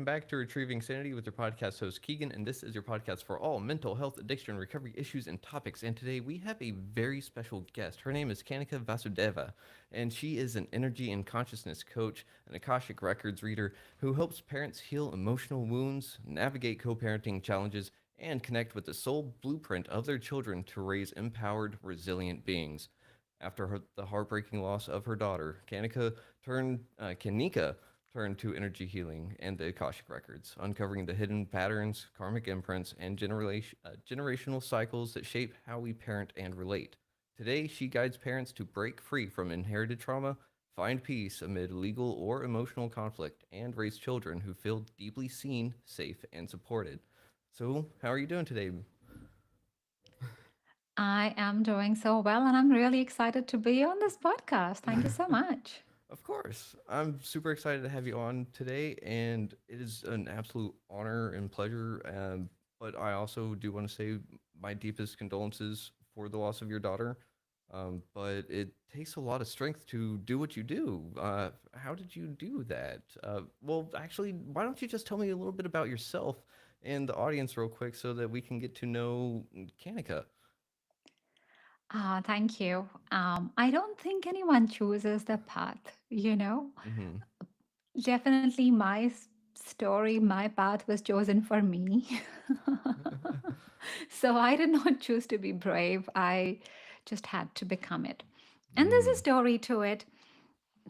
welcome back to Retrieving Sanity with your podcast host Keegan, and this is your podcast for all mental health, addiction, recovery issues, and topics. And today we have a very special guest. Her name is Kanika Vasudeva, and she is an energy and consciousness coach, an Akashic Records reader who helps parents heal emotional wounds, navigate co-parenting challenges, and connect with the soul blueprint of their children to raise empowered, resilient beings. After the heartbreaking loss of her daughter, Kanika turned to energy healing and the Akashic Records, uncovering the hidden patterns, karmic imprints, and generational cycles that shape how we parent and relate. Today, she guides parents to break free from inherited trauma, find peace amid legal or emotional conflict, and raise children who feel deeply seen, safe, and supported. So, how are you doing today? I am doing so well, and I'm really excited to be on this podcast. Thank you so much. Of course. I'm super excited to have you on today, and it is an absolute honor and pleasure. But I also do want to say my deepest condolences for the loss of your daughter. But it takes a lot of strength to do what you do. How did you do that? Well, actually, why don't you just tell me a little bit about yourself and the audience, real quick, so that we can get to know Kanika? Thank you. I don't think anyone chooses the path, Mm-hmm. Definitely, my story, my path was chosen for me. So I did not choose to be brave. I just had to become it. And there's a Mm. story to it.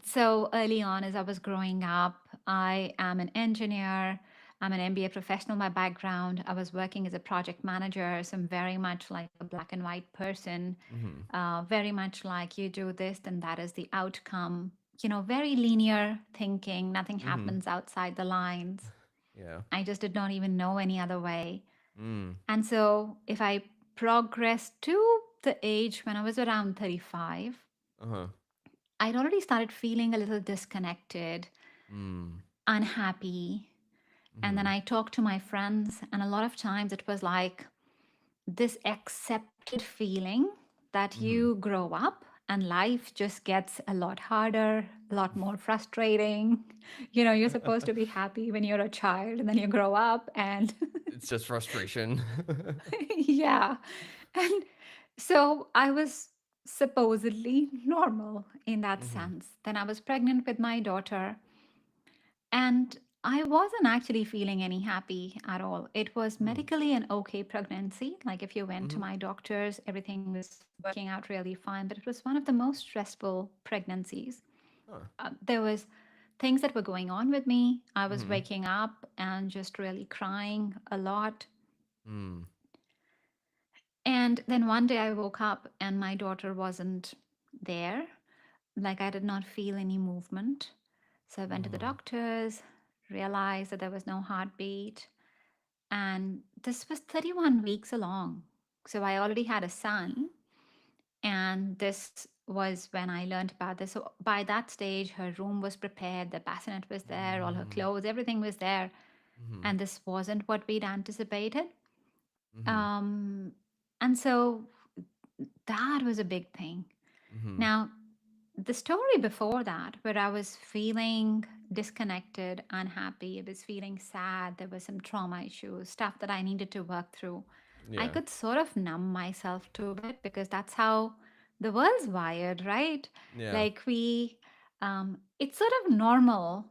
So early on, as I was growing up, I am an engineer. I'm an MBA professional by background. I was working as a project manager, so I'm very much like a black and white person, Mm-hmm. very much like you do this, then that is the outcome. Very linear thinking, nothing Mm-hmm. happens outside the lines. Yeah. I just did not even know any other way. Mm. And so if I progress to the age when I was around 35, Uh-huh. I'd already started feeling a little disconnected, Mm. unhappy. And then Mhm. I talked to my friends, and a lot of times it was like this accepted feeling that Mhm. you grow up and life just gets a lot harder, a lot more frustrating. You're supposed to be happy when you're a child, and then you grow up, and It's just frustration. yeah. And so I was supposedly normal in that Mhm. sense. Then I was pregnant with my daughter, and I wasn't actually feeling any happy at all. It was Mm. medically an okay pregnancy. Like if you went to Mhm. my doctors, everything was working out really fine, but it was one of the most stressful pregnancies. Huh. There was things that were going on with me. I was Mhm. waking up and just really crying a lot. Mm. And then one day I woke up and my daughter wasn't there. Like I did not feel any movement. So I went to the Oh. doctors, realized that there was no heartbeat. And this was 31 weeks along. So I already had a son. And this was when I learned about this. So by that stage, her room was prepared, the bassinet was there, all her Mm. clothes, everything was there. Mhm. And this wasn't what we'd anticipated. Mhm. Um, and so that was a big thing. Mhm. Now, the story before that, where I was feeling disconnected, unhappy, I was feeling sad, there was some trauma issues, stuff that I needed to work through. I Yeah. could sort of numb myself to it because that's how the world's wired, right? Yeah. Like it's sort of normal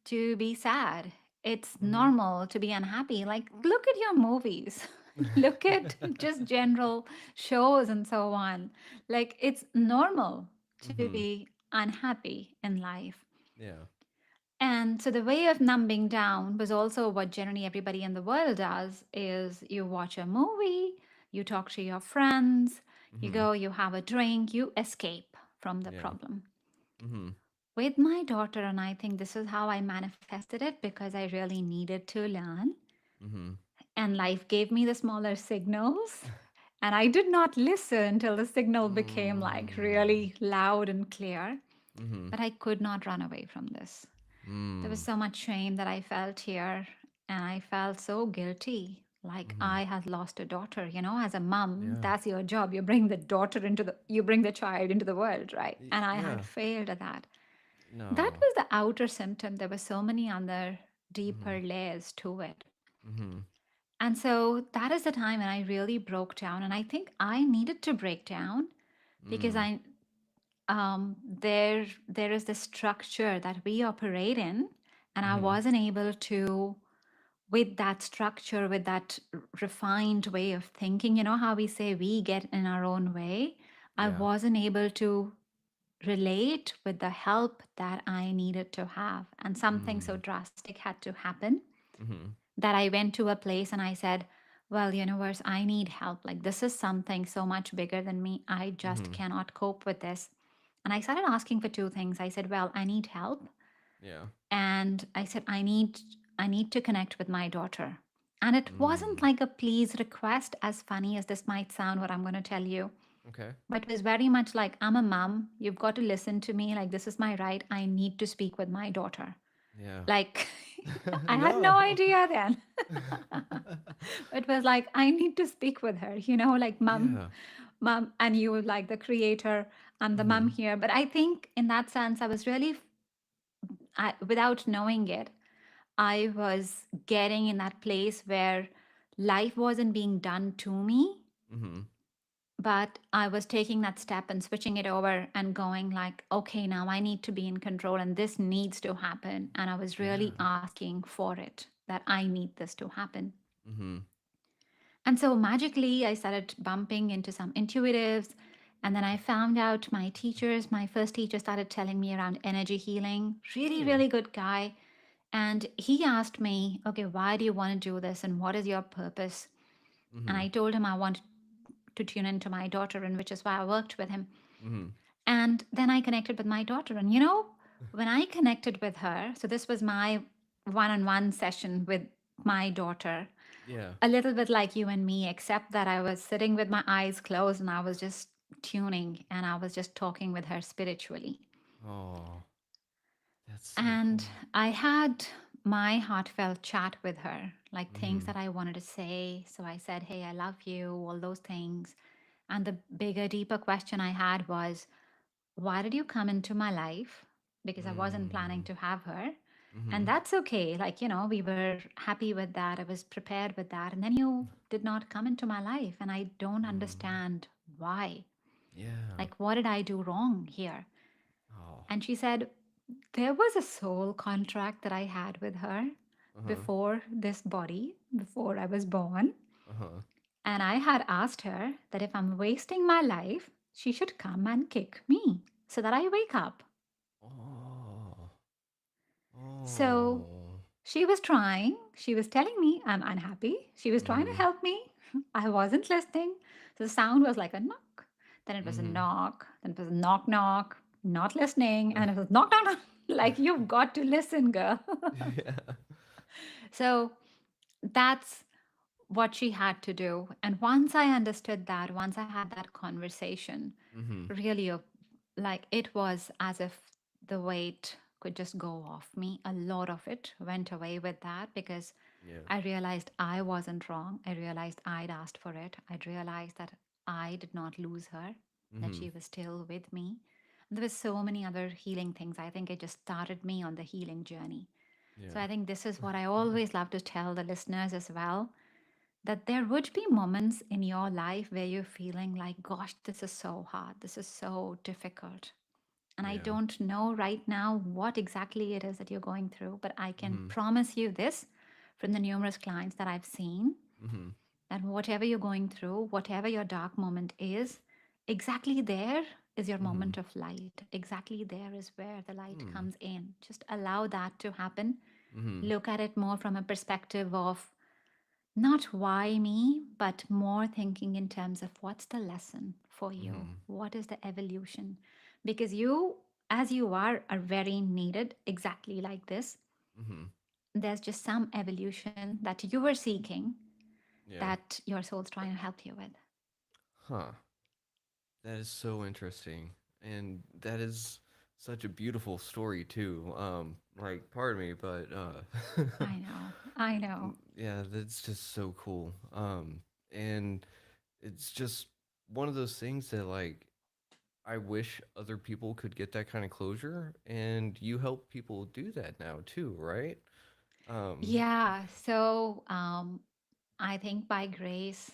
to be sad. It's Mhm. normal to be unhappy. Like, look at your movies, look at just general shows and so on. Like, it's normal to Mhm. be unhappy in life. Yeah. And so the way of numbing down was also what generally everybody in the world does is you watch a movie, you talk to your friends, you Mhm. go, you have a drink, you escape from the Yeah. problem. Mhm. With my daughter, and I think this is how I manifested it because I really needed to learn, Mhm. and life gave me the smaller signals. And I did not listen until the signal became like Mm. really loud and clear. Mhm. But I could not run away from this. There was Mm. so much shame that I felt here, and I felt so guilty. Like Mhm. I had lost a daughter, as a mom, Yeah. that's your job. You bring the child into the world, right? And I had Yeah. failed at that. That No. was the outer symptom. There were so many other Mhm. deeper layers to it. Mhm. And so that is the time when I really broke down. And I think I needed to break down because Mm. there is this structure that we operate in, and I Mhm. wasn't able to, with that structure, with that refined way of thinking, you know how we say we get in our own way. I Yeah. wasn't able to relate with the help that I needed to have. And something so Mm. drastic had to happen Mhm. that I went to a place and I said, well, universe, I need help. Like, this is something so much bigger than me. I just Mhm. cannot cope with this. And I started asking for two things. I said, well, I need help. Yeah. And I said, I need to connect with my daughter. And it wasn't Mm. like a please request, as funny as this might sound, what I'm going to tell you. Okay. But it was very much like, I'm a mom. You've got to listen to me. Like, this is my right. I need to speak with my daughter. Yeah. Like, I had no No. idea then. It was like, I need to speak with her, like Yeah. mom, and you were like the creator. I'm the mom Mhm. here. But I think in that sense, I was really, without knowing it, I was getting in that place where life wasn't being done to me, Mhm. but I was taking that step and switching it over and going like, okay, now I need to be in control and this needs to happen. And I was really Yeah. asking for it, that I need this to happen. Mhm. And so magically, I started bumping into some intuitives. And then I found out my teachers, my first teacher started telling me around energy healing. Really, Mm. really good guy. And he asked me, okay, why do you want to do this? And what is your purpose? And I Mhm. told him I want to tune into my daughter, and which is why I worked with him. Mhm. And then I connected with my daughter. And when I connected with her, so this was my one on one session with my daughter, Yeah. a little bit like you and me, except that I was sitting with my eyes closed and I was just tuning and I was just talking with her spiritually. Oh, that's so And cool. I had my heartfelt chat with her, like things Mhm. that I wanted to say. So I said, hey, I love you, all those things. And the bigger, deeper question I had was, why did you come into my life? Because I wasn't planning Mm. to have her. And Mhm. that's okay. Like, we were happy with that. I was prepared with that. And then you did not come into my life. And I don't Mm. understand why. Yeah. Like, what did I do wrong here? Oh. And she said, there was a soul contract that I had with her Uh-huh. before this body, before I was born. Uh-huh. And I had asked her that if I'm wasting my life, she should come and kick me so that I wake up. Oh. So Oh. she was trying, she was telling me I'm unhappy. She was trying to Mhm. help me. I wasn't listening. So the sound was like a knock. Then it was a Mhm. knock. Then it was a knock, knock, not listening. And it was knock, knock, knock. Like, you've got to listen, girl. Yeah. So that's what she had to do. And once I understood that, once I had that conversation, Mhm. really, like, it was as if the weight could just go off me. A lot of it went away with that because Yeah. I realized I wasn't wrong. I realized I'd asked for it. I'd realized that I did not lose her, that she Mhm. was still with me. And there was so many other healing things. I think it just started me on the healing journey. So Yeah. I think this is what I always love to tell the listeners as well, that there would be moments in your life where you're feeling like, gosh, this is so hard. This is so difficult. And I Yeah. don't know right now what exactly it is that you're going through, but I can Mhm. promise you this from the numerous clients that I've seen, Mhm. that whatever you're going through, whatever your dark moment is, exactly there is your Mhm. moment of light. Exactly there is where the light Hmm. comes in. Just allow that to happen. Mhm. Look at it more from a perspective of not why me, but more thinking in terms of what's the lesson for you? Mhm. What is the evolution? Because as you are very needed exactly like this. Mhm. There's just some evolution that you were seeking Yeah. that your soul's trying to help you with. Huh. That is so interesting. And that is such a beautiful story too. Like pardon me, but I know. I know. yeah, that's just so cool. And it's just one of those things that like I wish other people could get that kind of closure and you help people do that now too, right? Um, Yeah. So I think by grace,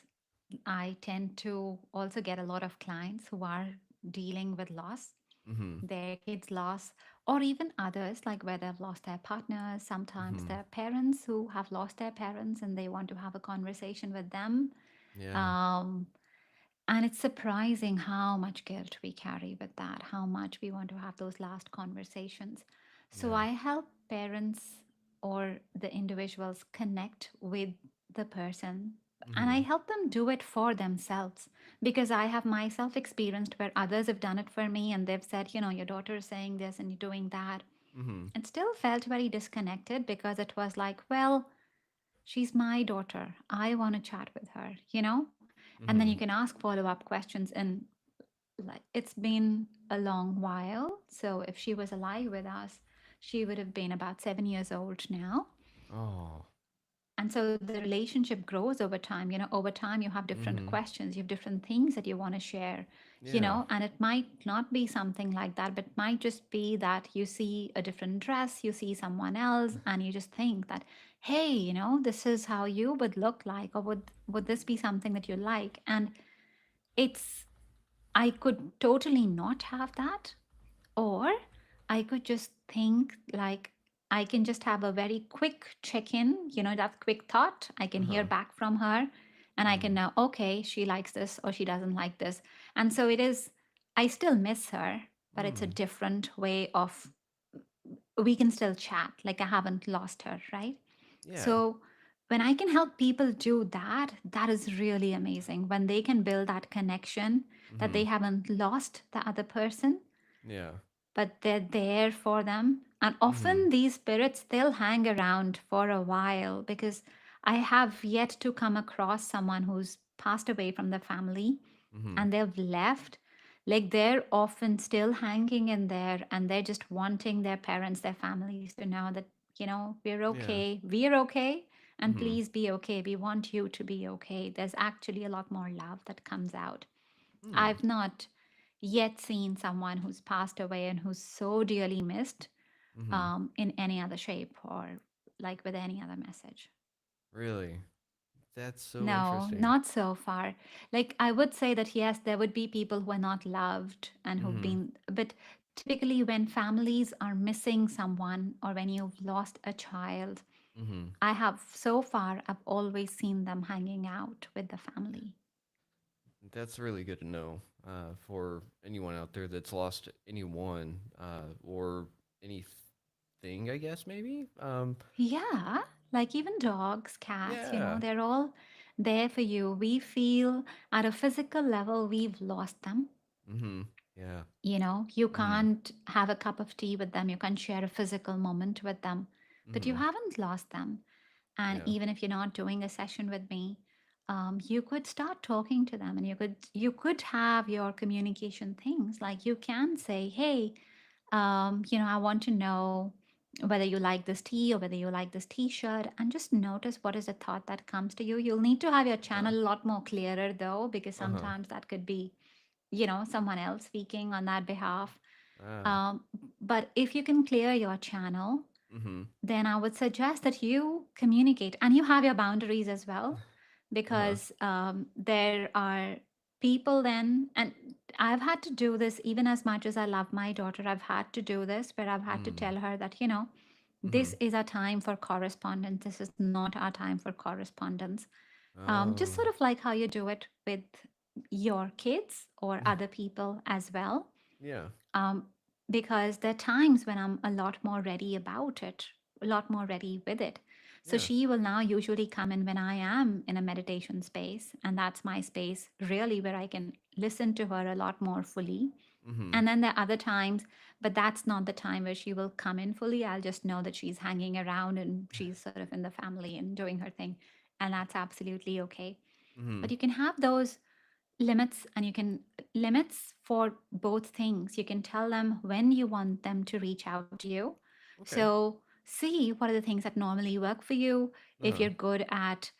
I tend to also get a lot of clients who are dealing with loss, mm-hmm, their kids' loss, or even others, like where they've lost their partners, sometimes mm-hmm, their parents who have lost their parents and they want to have a conversation with them. yeah, Um, and it's surprising how much guilt we carry with that, how much we want to have those last conversations. So yeah, I help parents or the individuals connect with the person, and I mm-hmm, help them do it for themselves because I have myself experienced where others have done it for me and they've said, your daughter is saying this and you're doing that. mm-hmm, And still felt very disconnected because it was like, well, she's my daughter. I want to chat with her. And then you mm-hmm, can ask follow up questions. And like, it's been a long while. So if she was alive with us, she would have been about 7 years old now. oh, And so the relationship grows over time. Over time, you have different mm-hmm, questions, you have different things that you want to share. yeah, And it might not be something like that, but it might just be that you see a different dress, you see someone else, and you just think that, hey, this is how you would look like, or would this be something that you like? And it's, I could totally not have that, or I could just think like I can just have a very quick check in, that quick thought. I can hear uh-huh, back from her and I can mm-hmm, know, okay, she likes this or she doesn't like this. And so it is, I still miss her, but it's a mm, different way of, we can still chat. Like I haven't lost her, right? yeah, So when I can help people do that, that is really amazing. When they can build that connection that mm-hmm, they haven't lost the other person, yeah, but they're there for them. And mm-hmm, often these spirits, they'll hang around for a while because I have yet to come across someone who's passed away from the family mm-hmm, and they've left. Like they're often still hanging in there and they're just wanting their parents, their families to know that, yeah, we're okay, and mm-hmm, please be okay. We want you to be okay. There's actually a lot more love that comes out. mm, I've not yet seen someone who's passed away and who's so dearly missed mm-hmm, in any other shape or like with any other message. really, that's so No, interesting. not so far. Like, I would say that yes, there would be people who are not loved and who've Mm-hmm, been, but typically when families are missing someone or when you've lost a child, mm-hmm. I have so far, I've always seen them hanging out with the family. That's really good to know for anyone out there that's lost anyone or anything, I guess, maybe. Yeah, like even dogs, cats, Yeah. they're all there for you. We feel at a physical level we've lost them. Mm-hmm. Yeah. You Mm-hmm. can't have a cup of tea with them, you can't share a physical moment with them, but you Mm-hmm. haven't lost them. And Yeah. even if you're not doing a session with me, you could start talking to them and you could have your communication things like you can say, hey, I want to know whether you like this tea or whether you like this t-shirt, and just notice what is a thought that comes to you. You'll need to have your Uh-huh. channel a lot more clearer though, because Uh-huh. sometimes that could be someone else speaking on that behalf. Ah. um, but if you can clear your channel, Mm-hmm. then I would suggest that you communicate and you have your boundaries as well, Uh-huh. because there are people then, and I've had to do this even as much as I love my daughter. I've had to do this where I've had to Mm. tell her that, Mm-hmm. this is our time for correspondence. This is not our time for correspondence. Just Oh. sort of like how you do it with your kids or other people as well, Yeah. um, because there are times when I'm a lot more ready about it, a lot more ready with it. So Yeah. she will now usually come in when I am in a meditation space, and that's my space really where I can listen to her a lot more fully. Mm-hmm. And then there are other times, but that's not the time where she will come in fully. I'll just know that she's hanging around and she's sort of in the family and doing her thing, and that's absolutely okay. Mm-hmm. But you can have those limits, and you can limits for both things. You can tell them when you want them to reach out to you. Okay. So see what are the things that normally work for you. If Uh-huh. you're good at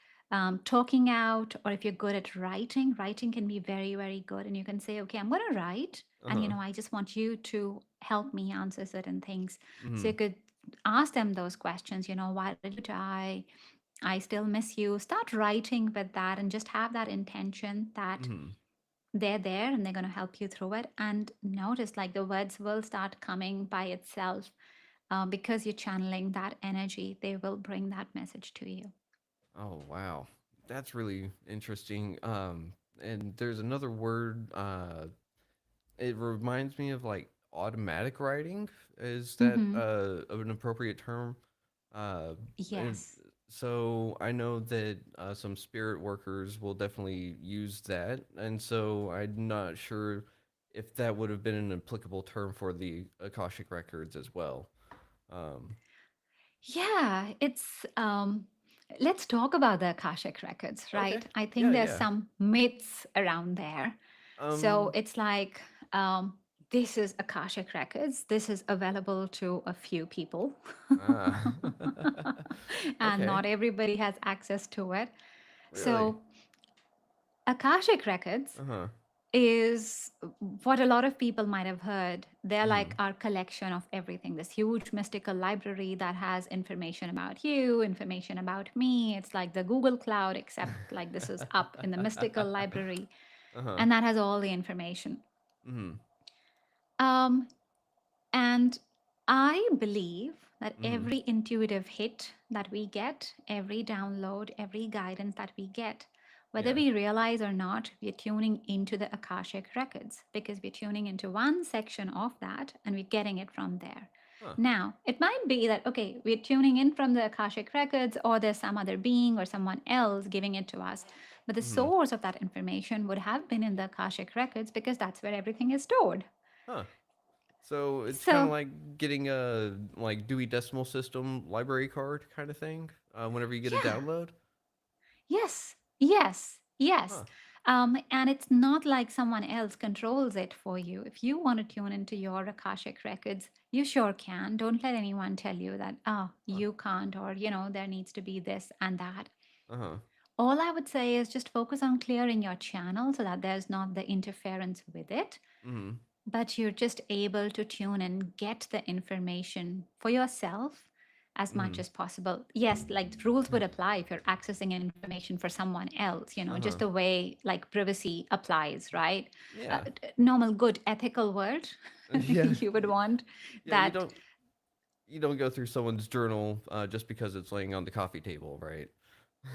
talking out, or if you're good at writing can be very, very good. And you can say, okay, I'm going to write, and Uh-huh. I just want you to help me answer certain things. So Mm-hmm. you could ask them those questions, why did you die? I still miss you. Start writing with that and just have that intention that Mm-hmm. they're there and they're going to help you through it. And notice like the words will start coming by itself because you're channeling that energy. They will bring that message to you. Oh wow, that's really interesting. And there's another word. It reminds me of like automatic writing. Is that Mm-hmm. an appropriate term? And Yes. so I know that some spirit workers will definitely use that, and so I'm not sure if that would have been an applicable term for the Akashic records as well. Um, Yeah, it's let's talk about the Akashic records, okay. right? I Yeah, think there's yeah. some myths around there. So Um. it's like this is Akashic records. This is available to a few people. Ah. And Okay. not everybody has access to it. Really. So Akashic records Uh huh. is what a lot of people might have heard. They're like Mhm. our collection of everything, this huge mystical library that has information about you, information about me. It's like the Google Cloud, except like this is up in the mystical library, Uh huh. and that has all the information. Mhm. Um, And I believe that Mhm. every intuitive hit that we get, every download, every guidance that we get, whether Yeah. we realize or not, we're tuning into the Akashic records because we're tuning into one section of that and we're getting it from there. Huh. Now, it might be that, okay, we're tuning in from the Akashic records or there's some other being or someone else giving it to us. But the Mhm. source of that information would have been in the Akashic records because that's where everything is stored. Huh. So it's kind of So like getting a like Dewey Decimal System library card kind of thing. Whenever you get a yeah, download. yes, yes, yes. Huh. And it's not like someone else controls it for you. If you want to tune into your Akashic records, you sure can. Don't let anyone tell you that, oh, Huh. you can't, or, there needs to be this and that. Uh huh. All I would say is just focus on clearing your channel so that there's not the interference with it, Mhm. but you're just able to tune and get the information for yourself as much Mhm. as possible. Yes, like the rules would apply if you're accessing information for someone else, Uh just huh. the way like privacy applies, right? Yeah. Normal, good, ethical world, Yeah. you would want Yeah. that. You don't go through someone's journal just because it's laying on the coffee table, right?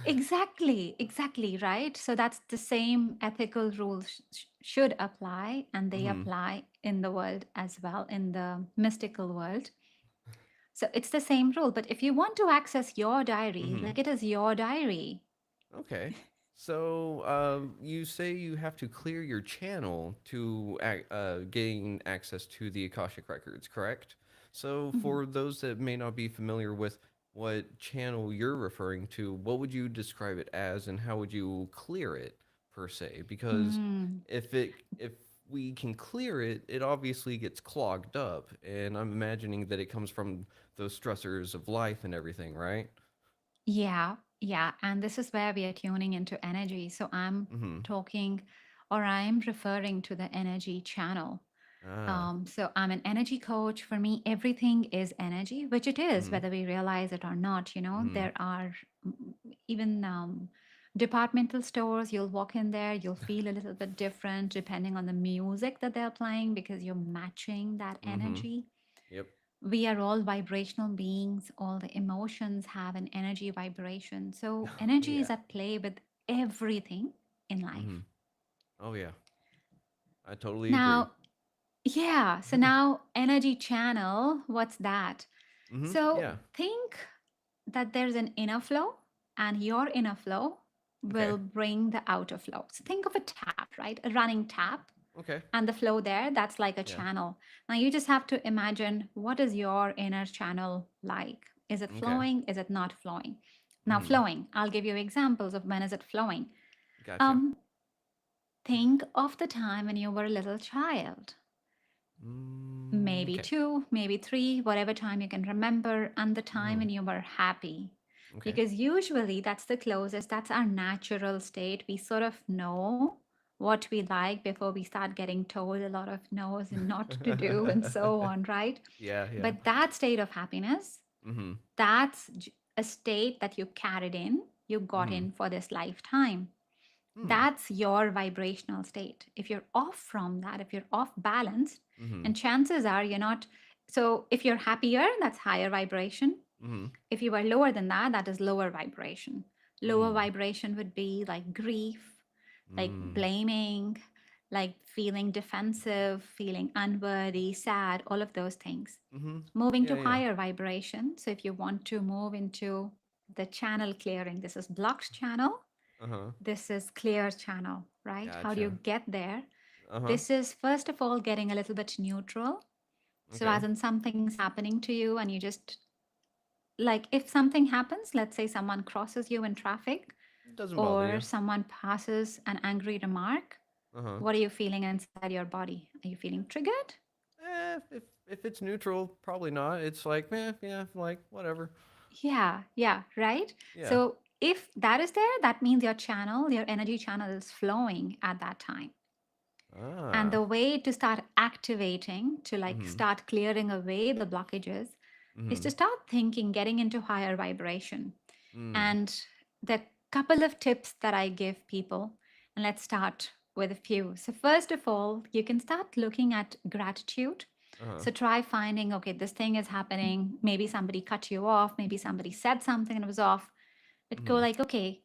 Exactly, exactly, right? So that's the same ethical rules should apply, and they Mhm. apply in the world as well, in the mystical world. So it's the same rule. But if you want to access your diary, Mhm. like it is your diary. Okay. So, you say you have to clear your channel to gain access to the Akashic records, correct? So, Mhm. for those that may not be familiar with what channel you're referring to, what would you describe it as, and how would you clear it per se? Because Mm. if we can clear it, it obviously gets clogged up, and I'm imagining that it comes from those stressors of life and everything, right? Yeah, yeah. And this is where we are tuning into energy. So I'm Mm-hmm. talking or I'm referring to the energy channel. Ah. So I'm an energy coach. For me, everything is energy, which it is, Mm-hmm. whether we realize it or not. Mm-hmm. There are even departmental stores. You'll walk in there, you'll feel a little bit different depending on the music that they're playing because you're matching that Mm-hmm. energy. Yep. We are all vibrational beings. All the emotions have an energy vibration. So energy Yeah. is at play with everything in Mm-hmm. life. Oh yeah. I totally agree. Now, yeah, so now energy channel, what's that? Mm-hmm. So Yeah. think that there's an inner flow, and your inner flow Okay. will bring the outer flow. So think of a tap, right? A running tap, Okay. and the flow there, that's like a Yeah. channel. Now you just have to imagine, what is your inner channel like? Is it Okay. flowing? Is it not flowing? Now, Mm-hmm. flowing, I'll give you examples of when is it flowing. Gotcha. Um, think of the time when you were a little child, maybe Okay. two, maybe three, whatever time you can remember, and the time Mm-hmm. when you were happy. Okay. Because usually that's the closest, that's our natural state. We sort of know what we like before we start getting told a lot of no's and not to do and so on, right? Yeah. Yeah. But that state of happiness, Mhm. That's a state that you carried in, you got Mhm. in for this lifetime. Hmm. That's your vibrational state. If you're off from that, if you're off balance, Mhm. and chances are you're not. So if you're happier, that's higher vibration. Mhm. If you are lower than that, that is lower vibration. Lower Mm. vibration would be like grief, like Mm. blaming, like feeling defensive, feeling unworthy, sad, all of those things. Mhm. Moving Yeah, to yeah. higher vibration. So if you want to move into the channel clearing, this is blocked channel, Uh-huh. this is clear channel, right? How do you Gotcha. get there? Uh-huh. This is first of all getting a little bit neutral. So, Okay. as in something's happening to you, and you just like if something happens, let's say someone crosses you in traffic Doesn't bother or you. someone passes an angry remark, Uh-huh. what are you feeling inside your body? Are you feeling triggered? If it's neutral, probably not. It's like, yeah, like whatever. Yeah, yeah, right. Yeah. So, if that is there, that means your channel, your energy channel is flowing at that time. And Ah. the way to start activating, to like Mhm. start clearing away the blockages, is to Mhm. start thinking, getting into higher vibration. Mm. And the couple of tips that I give people, and let's start with a few. So, first of all, you can start looking at gratitude. Uh-huh. So, try finding, okay, this thing is happening. Maybe somebody cut you off. Maybe somebody said something and it was off. But go Mhm. like, okay,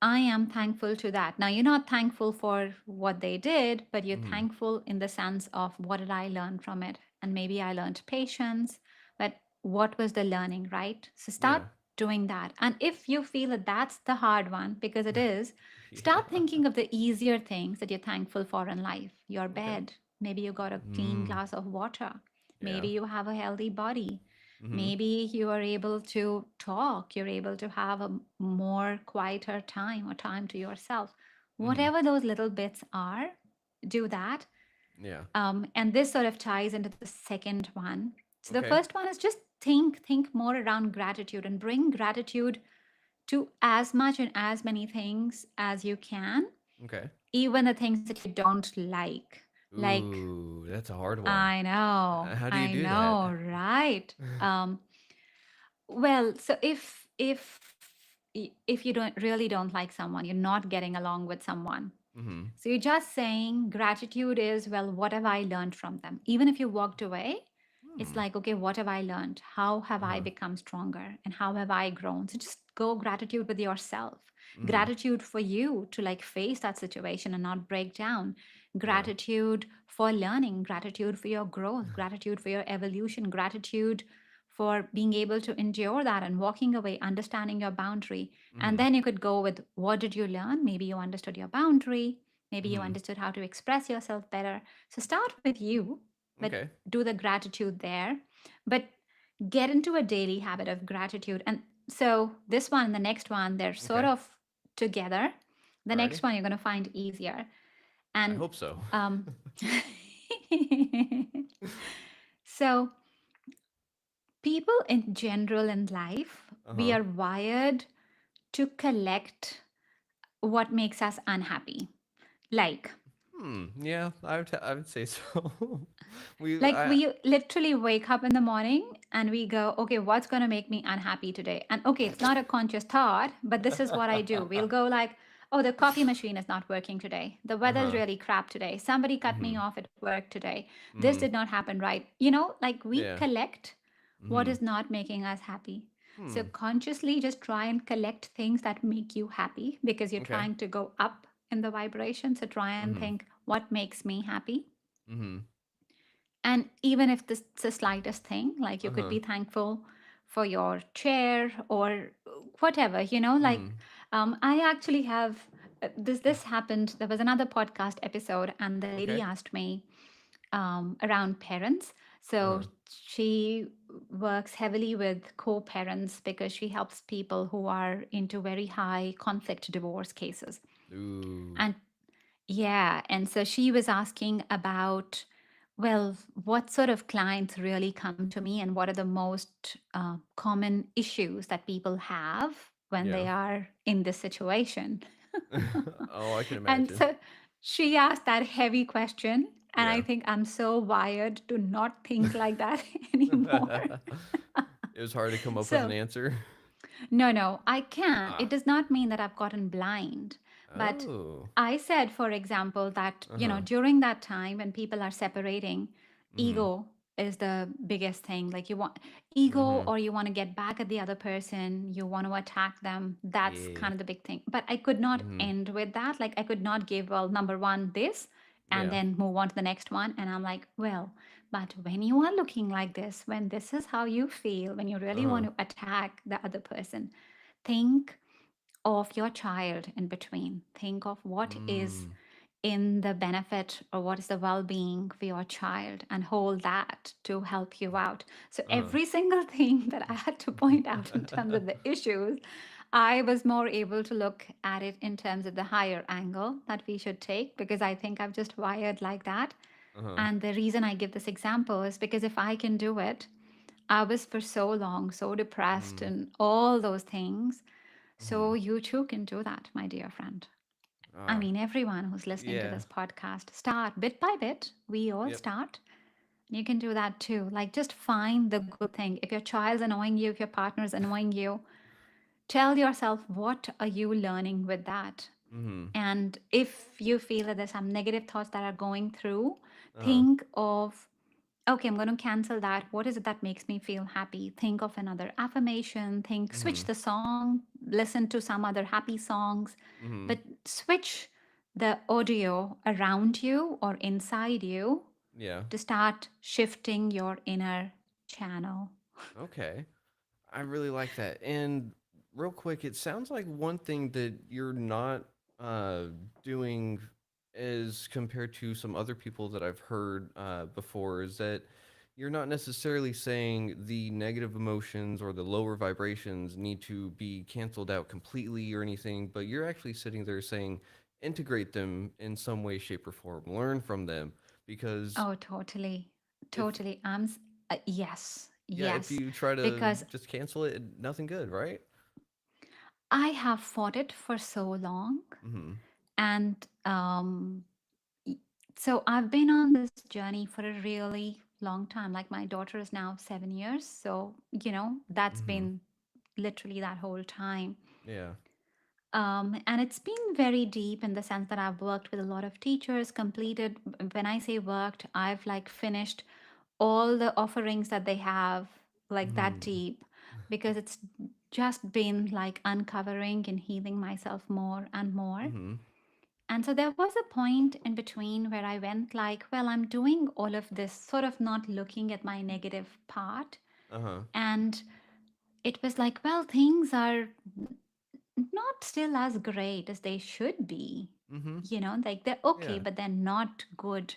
I am thankful to that. Now, you're not thankful for what they did, but you're Mhm. thankful in the sense of what did I learn from it? And maybe I learned patience, but what was the learning, right? So start Yeah. doing that. And if you feel that that's the hard one, because it is, start Yeah. thinking of the easier things that you're thankful for in life. Your Okay. bed. Maybe you got a clean Mm. glass of water. Yeah. Maybe you have a healthy body. Mhm. Maybe you are able to talk, you're able to have a more quieter time or time to yourself. Mhm. Whatever those little bits are, do that. Yeah. And this sort of ties into the second one. So the Okay. first one is just think more around gratitude and bring gratitude to as much and as many things as you can, Okay. even the things that you don't like. Like, Ooh, that's a hard one. How do you I do that? know, right? Well, so if you don't really don't like someone, you're not getting along with someone. Mhm. So you're just saying gratitude is, well, what have I learned from them? Even if you walked away, it's Hmm. like, okay, what have I learned? How have I Uh-huh. become stronger? And how have I grown? So just go gratitude with yourself. Mhm. Gratitude for you to like face that situation and not break down. Yeah. Gratitude for learning, gratitude for your growth, gratitude for your evolution, gratitude for being able to endure that and walking away, understanding your boundary. And Mhm. then you could go with what did you learn? Maybe you understood your boundary. Maybe you Mhm. understood how to express yourself better. So start with you, but Okay. do the gratitude there. But get into a daily habit of gratitude. And so this one and the next one, they're sort Okay. of together. The next Alrighty. one you're going to find easier. I And hope so. um, so people in general in life, we Uh-huh. are wired to collect what makes us unhappy. Like, Hmm. Yeah, I would say so. we like I we literally wake up in the morning and we go, okay, what's going to make me unhappy today? And okay, it's not a conscious thought, but this is what I do. We'll go like, oh, the coffee machine is not working today. The weather's Uh-huh. really crap today. Somebody cut me Mhm. off at work today. This did Mhm. not happen right. You know, like we Yeah. collect what Mhm. is not making us happy. So Hmm. consciously just try and collect things that make you happy because you're Okay. trying to go up in the vibration. So try and Mhm. think, what makes me happy? Mhm. And even if this is the slightest thing, like you could Uh-huh. be thankful for your chair or whatever, you know, like Mhm. I actually have this happened. There was another podcast episode, and the lady Okay. asked me around parents. So Uh-huh. she works heavily with co-parents because she helps people who are into very high conflict divorce cases. Ooh. And yeah, and so she was asking about, well, what sort of clients really come to me and what are the most common issues that people have when they Yeah. are in this situation? Oh, I can And imagine. so she asked that heavy question. And I Yeah. think I'm so wired to not think like that anymore. It was hard to come up with an So, answer. no, no, I can. It Ah. does not mean that I've gotten blind. But Oh. I said, for example, that, Uh-huh. during that time when people are separating, Mhm. ego is the biggest thing. Like you want ego, Mhm. or you want to get back at the other person, you want to attack them. That's Yeah. kind of the big thing. But I could not Mhm. end with that. Like I could not give, well, number one, this, and Yeah. then move on to the next one. And I'm like, well, but when you are looking like this, when this is how you feel, when you really Uh-huh. want to attack the other person, think of your child in between. Think of what is Mm. in the benefit or what is the well being for your child, and hold that to help you out. So, Uh-huh. every single thing that I had to point out in terms of the issues, I was more able to look at it in terms of the higher angle that we should take, because I think I've just wired like that. Uh-huh. And the reason I give this example is because if I can do it, I was for so long so depressed Mm. and all those things. So Mhm. you too can do that, my dear friend. I Ah. mean, everyone who's listening to Yeah. this podcast, start bit by bit. We all Yep. start. You can do that too. Like, just find the good thing. If your child's annoying you, if your partner's annoying you, tell yourself, what are you learning with that? Mhm. And if you feel that there's some negative thoughts that are going through, Uh-huh. think of, okay, I'm going to cancel that. What is it that makes me feel happy? Think of another affirmation. Think, switch Mhm. the song, listen to some other happy songs, Mhm. but switch the audio around you or inside you Yeah. to start shifting your inner channel. Okay. I really like that. And real quick, it sounds like one thing that you're not uh doing as compared to some other people that I've heard before is that you're not necessarily saying the negative emotions or the lower vibrations need to be canceled out completely or anything, but you're actually sitting there saying integrate them in some way, shape, or form, learn from them because Oh, totally. if Totally. Yes, yeah, if yes. you try to Because just cancel it, nothing good, right? I have fought it for so long. Mhm. And y- so I've been on this journey for a really long time. Like my daughter is now 7 years. So, that's Mhm. been literally that whole time. Yeah. And it's been very deep in the sense that I've worked with a lot of teachers, completed, when I say worked, I've like finished all the offerings that they have, like that Mhm. deep, because it's just been like uncovering and healing myself more and more. Mhm. And so there was a point in between where I went like, well, I'm doing all of this, sort of not looking at my negative part. Uh-huh. And it was like, well, things are not still as great as they should be. Mhm. Like they're okay, Yeah. but they're not good.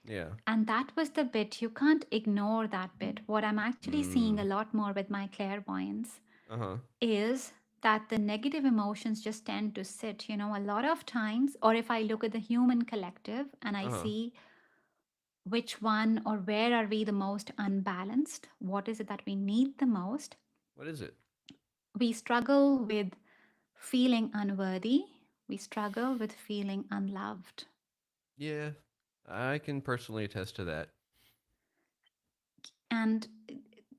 Yeah. And that was the bit, you can't ignore that bit. What I'm actually seeing a Mm. lot more with my clairvoyance Uh-huh. is that the negative emotions just tend to sit, a lot of times. Or if I look at the human collective and I Uh-huh. see which one or where are we the most unbalanced, what is it that we need the most, What is it? we struggle with feeling unworthy, we struggle with feeling unloved. Yeah. I can personally attest to that. And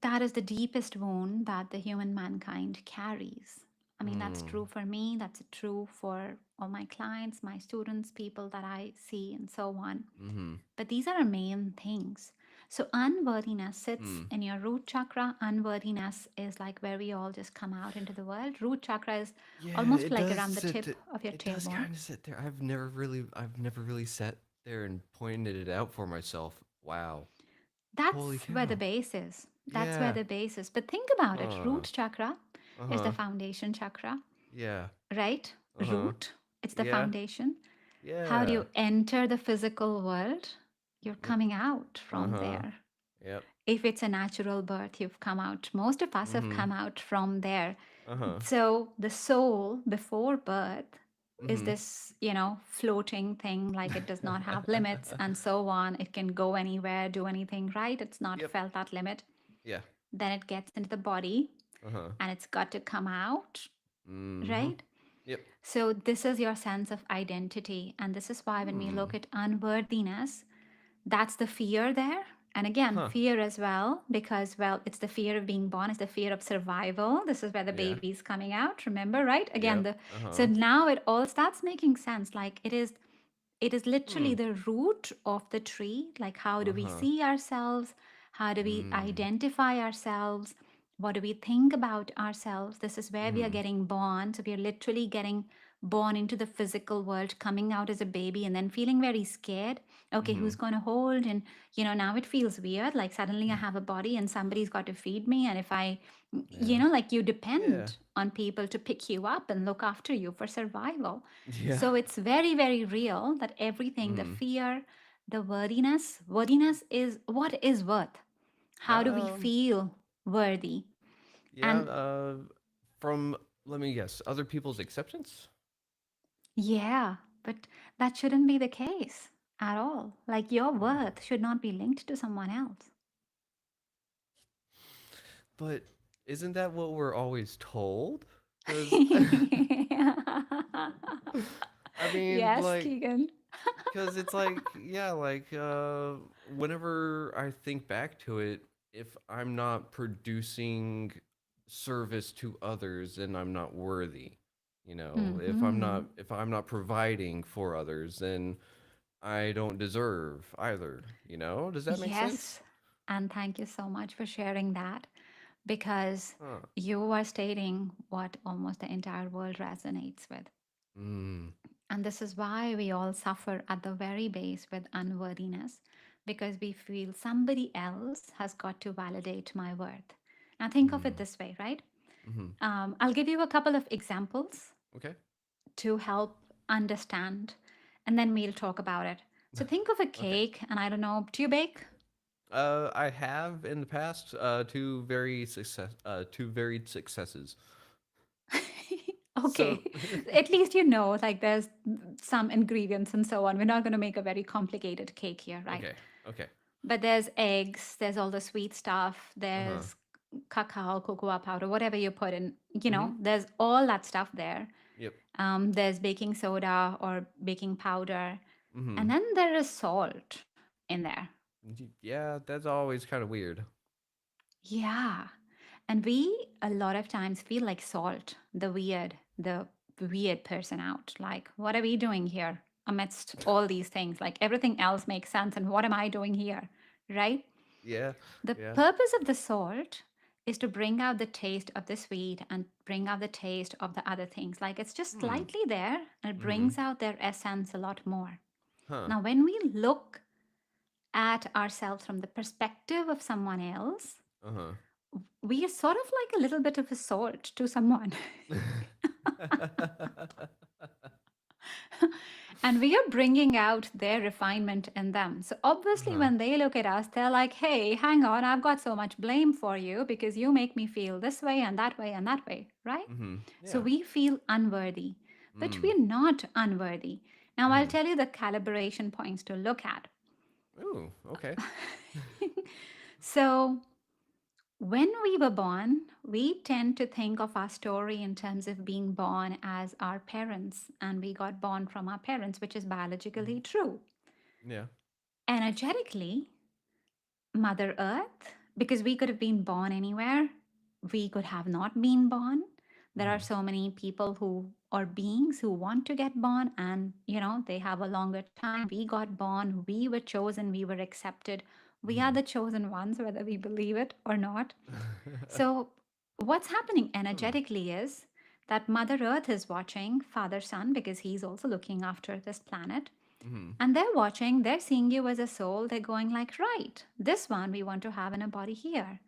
that is the deepest wound that the human mankind carries. I mean, that's Mm. true for me, that's true for all my clients, my students, people that I see, and so on. Mhm. But these are our main things. So, unworthiness sits Mm. in your root chakra. Unworthiness is like where we all just come out into the world. Root chakra is Yeah, almost it like does around the sit tip of your it does tailbone. kind of sit there. I've never really sat there and pointed it out for myself. Wow. Holy That's where the cow. base is. That's where Yeah. the base is. But think about it, Huh. root chakra is the Uh-huh. foundation chakra, Yeah. right? Uh-huh. Root, it's the Yeah. foundation. How do Yeah. you enter the physical world? You're Yep. coming out from Uh-huh. there. Yep. If it's a natural birth, you've come out. Most of us have Mhm. come out from there. Uh-huh. So the soul before birth is Mhm. this, floating thing, like it does not have limits and so on. It can go anywhere, do anything, right? It's not Yep. felt that limit. Yeah. Then it gets into the body Uh-huh. and it's got to come out, Mhm. right? Yep. So this is your sense of identity. And this is why when we Hmm. look at unworthiness, that's the fear there. And again, Huh. fear as well, because, well, it's the fear of being born, it's the fear of survival. This is where the Yeah. baby's coming out, remember, right? Again, Yep. the so Uh-huh. now it all starts making sense. Like it is Hmm. literally the root of the tree. Like, how do we Uh-huh. see ourselves? How do we Mm. identify ourselves? What do we think about ourselves? This is where we are Mm-hmm. getting born. So we are literally getting born into the physical world, coming out as a baby, and then feeling very scared. Okay, Mm-hmm. who's going to hold? And, now it feels weird. Like, suddenly I have a body and somebody's got to feed me. And if I, Yeah. like, you Yeah. depend on people to pick you up and look after you for survival. Yeah. So it's very, very real that everything, the Mm-hmm. fear, the worthiness is what is worth. How do we Um, feel worthy? yeah, And from, let me guess, other people's acceptance? yeah, but that shouldn't be the case at all. Like, your Hmm. worth should not be linked to someone else. But isn't that what we're always told? Because, I mean, Yes, like, Keegan. because it's like, yeah, like, whenever I think back to it, if I'm not producing service to others, then I'm not worthy. You know, Hmm. if I'm not providing for others, then I don't deserve either. You know, does that make sense? Yes. And thank you so much for sharing that, because Huh. you are stating what almost the entire world resonates with. Mm. And this is why we all suffer at the very base with unworthiness, because we feel somebody else has got to validate my worth. Now, think of it Mm. this way, right? Mm-hmm. I'll give you a couple of examples Okay. to help understand, and then we'll talk about it. So, think of a Okay. cake, and I don't know, do you bake? I have in the past two varied successes. So, Okay, at least like, there's some ingredients and so on. We're not going to make a very complicated cake here, right? okay, okay, But there's eggs, there's all the sweet stuff, uh huh, there's cacao, cocoa powder, whatever you put in, mm-hmm, there's all that stuff there. yep, There's baking soda or baking powder, mm-hmm, and then there is salt in there. yeah, that's always kind of weird. Yeah. And we a lot of times feel like salt, the weird person out. Like, what are we doing here amidst all these things? Like, everything else makes sense. And what am I doing here? Right? Yeah, The yeah, purpose of the salt is to bring out the taste of the sweet and bring out the taste of the other things. Like, it's just hmm, slightly there and it mm-hmm, brings out their essence a lot more. huh, Now, when we look at ourselves from the perspective of someone else, uh huh. we are sort of like a little bit of a salt to someone. And we are bringing out their refinement in them. So obviously, uh-huh. when they look at us, they're like, hey, hang on, I've got so much blame for you because you make me feel this way and that way and that way, right? Mm-hmm. So Yeah. we feel unworthy, but Mm. we're not unworthy. Now, I'll Mm-hmm. tell you the calibration points to look at. Ooh. Okay. So, when we were born, we tend to think of our story in terms of being born as our parents, and we got born from our parents, which is Mhm. biologically true. Yeah. Energetically, Mother Earth, because we could have been born anywhere, we could have not been born. There are Mm-hmm. so many people who or beings who want to get born, and they have a longer time. We got born, we were chosen, we were accepted. We are Mm-hmm. the chosen ones, whether we believe it or not. So, what's happening Hmm. energetically is that Mother Earth is watching Father Sun, because he's also looking after this planet. Mm-hmm. And they're watching, they're seeing you as a soul. They're going like, right, this one we want to have in a body here.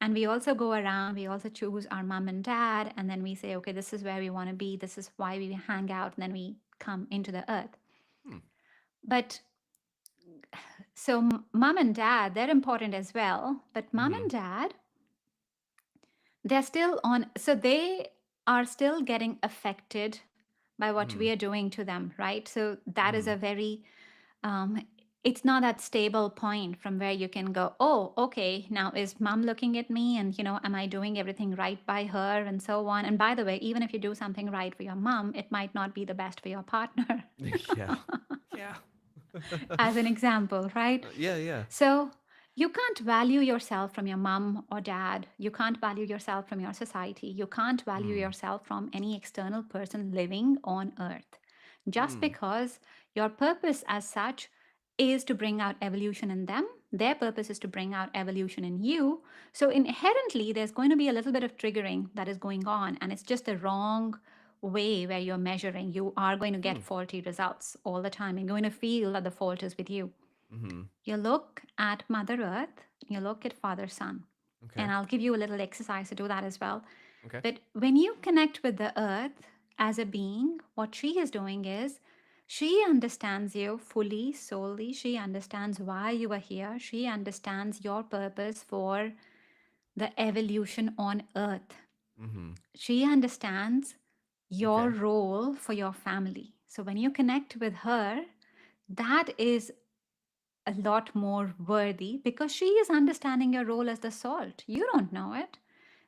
And we also go around, we also choose our mom and dad, and then we say, okay, this is where we want to be, this is why we hang out, and then we come into the earth. Hmm. But so mom and dad, they're important as well. But mom Mm-hmm. and dad, they're still on, so they are still getting affected by what Mm-hmm. we are doing to them, right? So that is Mm-hmm. a very um, it's not that stable point from where you can go, oh, okay, now is mom looking at me, and am I doing everything right by her, and so on. And by the way, even if you do something right for your mom, it might not be the best for your partner. Yeah. Yeah. As an example, right? Yeah. Yeah. So You can't value yourself from your mom or dad. You can't value yourself from your society. You can't value Mm. yourself from any external person living on earth. Just Mm. because your purpose as such is to bring out evolution in them, their purpose is to bring out evolution in you. So inherently, there's going to be a little bit of triggering that is going on, and it's just the wrong way where you're measuring. You are going to get Mm. faulty results all the time. You're going to feel that the fault is with you. Mm-hmm. You look at Mother Earth, you look at Father Sun. Okay. And I'll give you a little exercise to do that as well. Okay. But when you connect with the earth as a being, what she is doing is she understands you fully, solely. She understands why you are here. She understands your purpose for the evolution on earth. Mm-hmm. She understands your Okay. role for your family. So when you connect with her, that is a lot more worthy because she is understanding your role as the salt. You don't know it.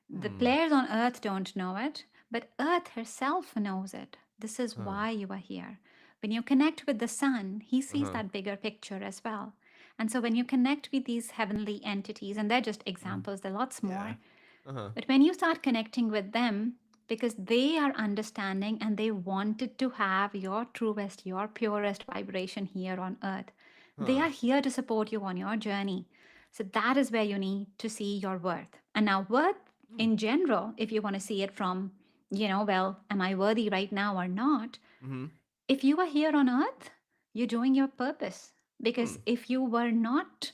The Hmm. players on Earth don't know it, but Earth herself knows it. This is Huh. why you are here. When you connect with the sun, he sees Uh-huh. that bigger picture as well. And so when you connect with these heavenly entities, and they're just Mm. examples, there are lots Yeah. more, Uh-huh. but when you start connecting with them, because they are understanding and they wanted to have your truest, your purest vibration here on earth, they Huh. are here to support you on your journey. So that is where you need to see your worth. And now, worth Mm. in general, if you want to see it from, well, am I worthy right now or not? Mm-hmm. If you are here on earth, you're doing your purpose. Hmm. Because if you were not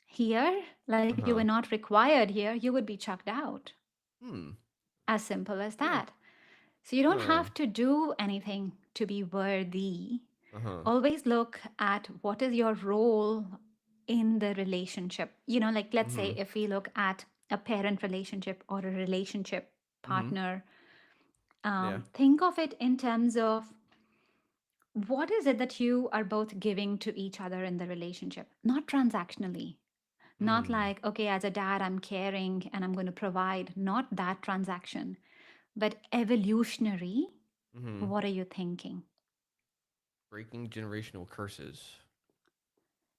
here, like if you were Uh-huh. not required here, you would be chucked out. Hmm. As simple as Yeah. that. So you don't Huh. have to do anything to be worthy. Uh-huh. Always look at what is your role in the relationship. Like let's say Mm-hmm. if we look at a parent relationship or a relationship Mm-hmm. partner, Yeah. think of it in terms of what is it that you are both giving to each other in the relationship, not transactionally. Not Mm. like, okay, as a dad, I'm caring and I'm going to provide, not that transaction, but evolutionary. Mm-hmm. What are you thinking? Breaking generational curses.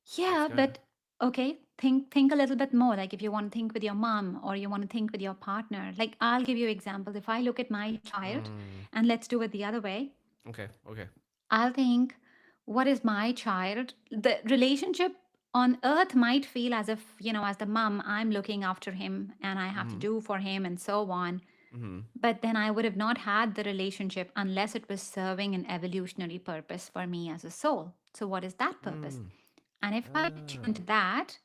That's Yeah, kind of. but okay, think a little bit more. Like if you want to think with your mom or you want to think with your partner. Like I'll give you examples. If I look at my child, Mm. and let's do it the other way, Okay. Okay. I'll think, what is my child? The relationship on earth might feel as if, as the mom, I'm looking after him and I have to Mm-hmm. do for him and so on. Mm-hmm. But then I would have not had the relationship unless it was serving an evolutionary purpose for me as a soul. So, what is that purpose? Mm. And if I tune Ah. into that,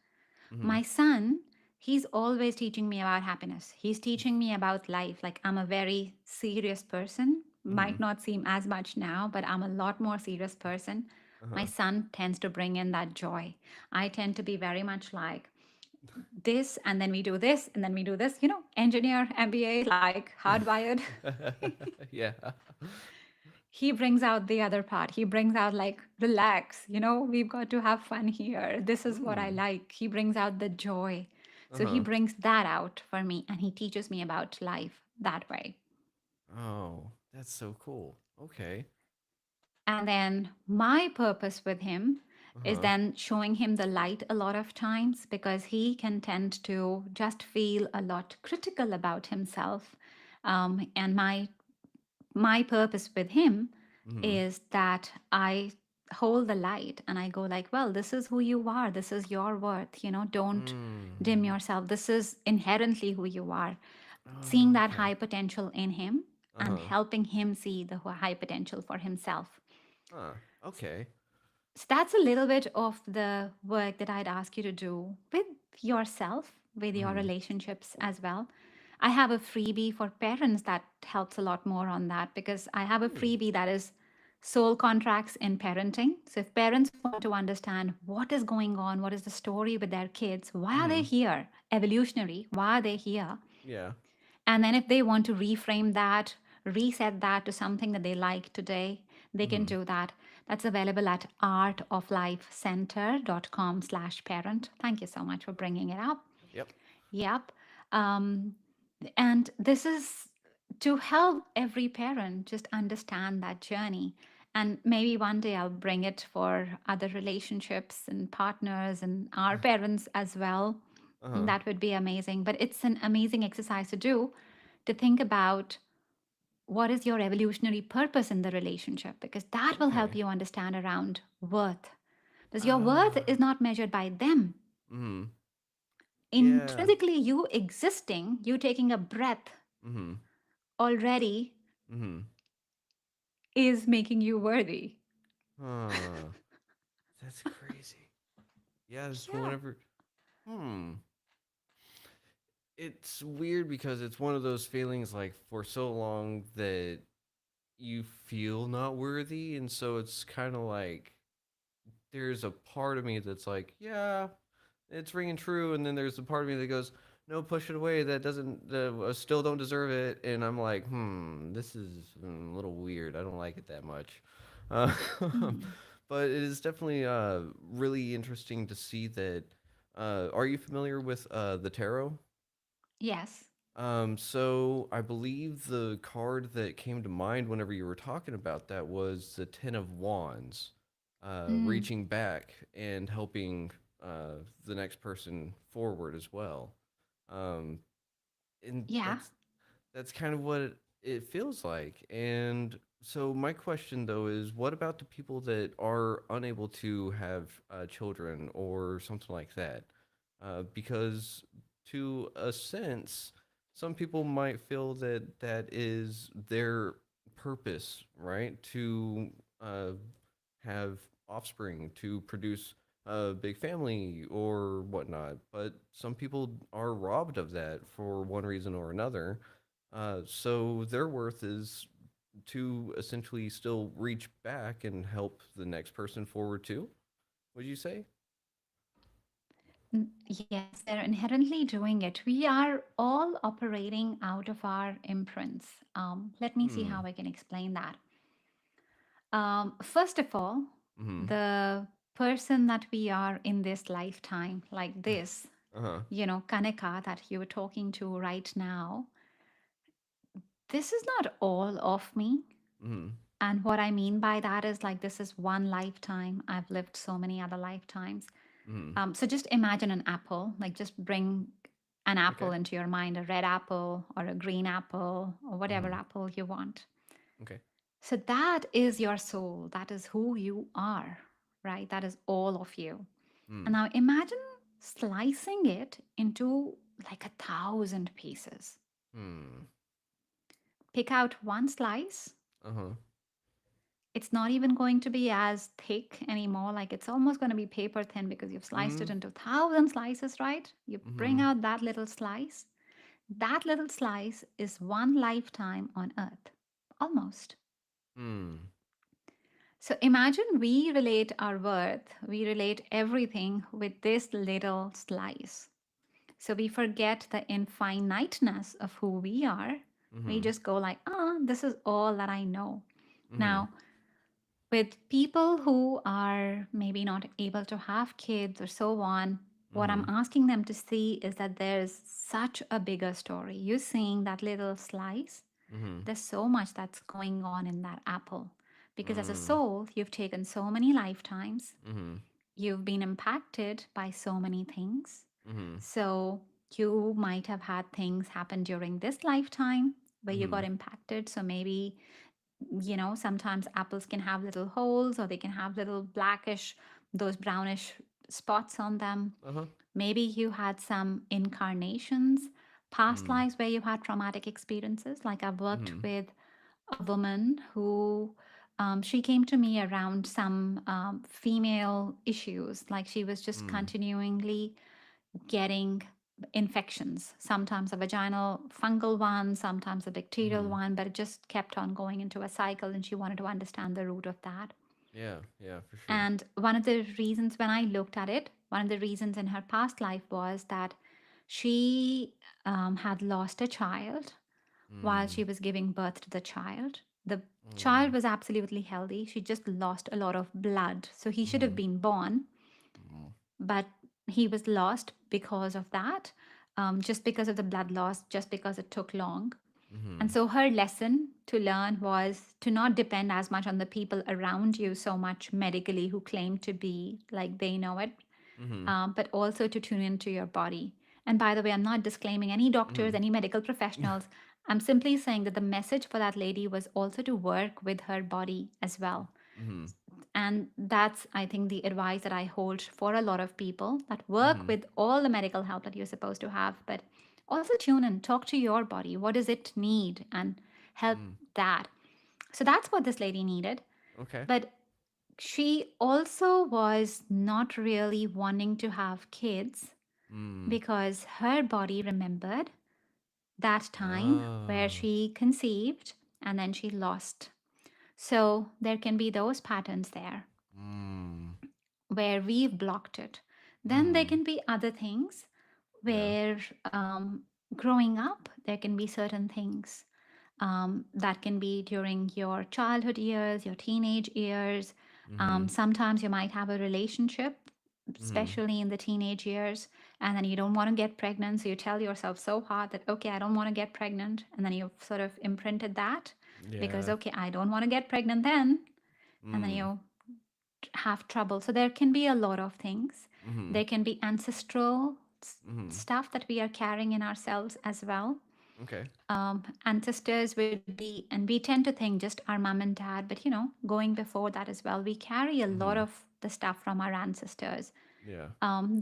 Mm-hmm. my son, he's always teaching me about happiness. He's teaching me about life. Like, I'm a very serious person. Mm-hmm. Might not seem as much now, but I'm a lot more serious person. My Uh-huh. son tends to bring in that joy. I tend to be very much like, this and then we do this and then we do this, engineer, MBA, like hardwired. Yeah. He brings out the other part. He brings out like, relax, we've got to have fun here. This is what I Mm. like. He brings out the joy. So he Uh-huh. brings that out for me and he teaches me about life that way. Oh, that's so cool. Okay. And then my purpose with him is Uh-huh. then showing him the light a lot of times because he can tend to just feel a lot critical about himself. And my purpose with him Mm-hmm. is that I hold the light and I go like, well, this is who you are. This is your worth. Don't Mm. dim yourself. This is inherently who you are. Seeing Oh, that okay. high potential in him and Uh-huh. helping him see the high potential for himself. Huh. Okay. So that's a little bit of the work that I'd ask you to do with yourself, with your Mm-hmm. relationships as well. I have a freebie for parents that helps a lot more on that because I have a Mm. freebie that is soul contracts in parenting. So if parents want to understand what is going on, what is the story with their kids, why are they Mm-hmm. here? Evolutionary, why are they here? Yeah. And then if they want to reframe that, reset that to something that they like today, they can Mm-hmm. do that. That's available at artoflifecenter.com/parent. Thank you so much for bringing it up. Yep. Yep. Um, and this is to help every parent just understand that journey. And maybe one day I'll bring it for other relationships and partners and our parents as well. Uh-huh. That would be amazing. But it's an amazing exercise to do, to think about what is your evolutionary purpose in the relationship, because that will help Okay. you understand around worth. Because your worth Ah. is not measured by them. Mhm. Yeah. Intrinsically, you existing, you taking a breath Mhm. already Mhm. is making you worthy. Huh. That's crazy. Yeah, it's Yeah. whenever hmm. It's weird because it's one of those feelings like for so long that you feel not worthy, and so it's kind of like there's a part of me that's like, yeah, it's ringing true, and then there's a part of me that goes, no, push it away. That doesn't, still don't deserve it. And I'm like, this is a little weird. I don't like it that much. Uh, Hmm. but it is definitely really interesting to see that. Are you familiar with the tarot? Yes. So I believe the card that came to mind whenever you were talking about that was the Ten of Wands, Mm. reaching back and helping the next person forward as well. Um, and Yeah. that's kind of what it feels like. And so my question though is, what about the people that are unable to have children or something like that? Because to a sense, some people might feel that that is their purpose, right? To uh, have offspring, to produce a big family or whatnot. But some people are robbed of that for one reason or another. So their worth is to essentially still reach back and help the next person forward too. Would you say? Yes, they're inherently doing it. We are all operating out of our imprints. Let me see Hmm. how I can explain that. First of all, Hmm. the person that we are in this lifetime, like this, Uh huh. Kanika that you were talking to right now, this is not all of me. Hmm. And what I mean by that is like, this is one lifetime. I've lived so many other lifetimes. Hmm. So just imagine an apple, like just bring an apple Okay. into your mind, a red apple or a green apple or whatever Hmm. apple you want. Okay. So that is your soul. That is who you are, right? That is all of you. And Hmm. now imagine slicing it into like 1,000 pieces. Hmm. Pick out one slice. Uh huh. It's not even going to be as thick anymore. Like it's almost going to be paper thin because you've sliced it Hmm. into 1,000 slices, right? You bring Hmm. out that little slice. That little slice is one lifetime on earth. Almost. Hmm. So imagine we relate our worth, we relate everything with this little slice. So we forget the infiniteness of who we are. We Hmm. just go like, this is all that I know. Hmm. Now, with people who are maybe not able to have kids or so on, what I'm Hmm. asking them to see is that there's such a bigger story. You're seeing that little slice, Hmm. there's so much that's going on in that apple. Because as a Hmm. soul, you've taken so many lifetimes, Hmm. you've been impacted by so many things. Hmm. So you might have had things happen during this lifetime where you got Hmm. impacted. So maybe, sometimes apples can have little holes or they can have little blackish, those brownish spots on them. Uh huh. Maybe you had some incarnations, past Hmm. lives where you had traumatic experiences. Like I've worked Hmm. with a woman who she came to me around some female issues. Like she was just Hmm. continually getting infections, sometimes a vaginal fungal one, sometimes a bacterial Hmm. one, but it just kept on going into a cycle and she wanted to understand the root of that. Yeah. Yeah. For sure. And one of the reasons, when I looked at it, one of the reasons in her past life was that she had lost a child while Hmm. she was giving birth to the child. The child Hmm. was absolutely healthy. She just lost a lot of blood. So he should have Hmm. been born, Hmm. but he was lost because of that, just because of the blood loss, just because it took long. And Hmm. so her lesson to learn was to not depend as much on the people around you so much medically who claim to be like they know it, Mhm. but also to tune into your body. And by the way, I'm not disclaiming any doctors, Mhm. any medical professionals. I'm simply saying that the message for that lady was also to work with her body as well. Mhm. And that's, I think, the advice that I hold for a lot of people that work Mhm. with all the medical help that you're supposed to have, but also tune in, talk to your body. What does it need? And help Mm. that. So that's what this lady needed. Okay. But she also was not really wanting to have kids Mm. because her body remembered that time where Oh. she conceived and then she lost. So there can be those patterns there Mm. where we've blocked it. Then there Mm. can be other things Yeah. where growing up, there can be certain things that can be during your childhood years, your teenage years. Mhm. Sometimes you might have a relationship, Mhm. especially in the teenage years, and then you don't want to get pregnant. So you tell yourself so hard that, okay, I don't want to get pregnant. And then you've sort of imprinted that because, Yeah. okay, I don't want to get pregnant then. And then Mm. you have trouble. So there can be a lot of things. Mhm. There can be ancestral Mhm. stuff that we are carrying in ourselves as well. Okay. Ancestors would be, and we tend to think just our mom and dad, but going before that as well, we carry a lot Mhm. of the stuff from our ancestors. Yeah.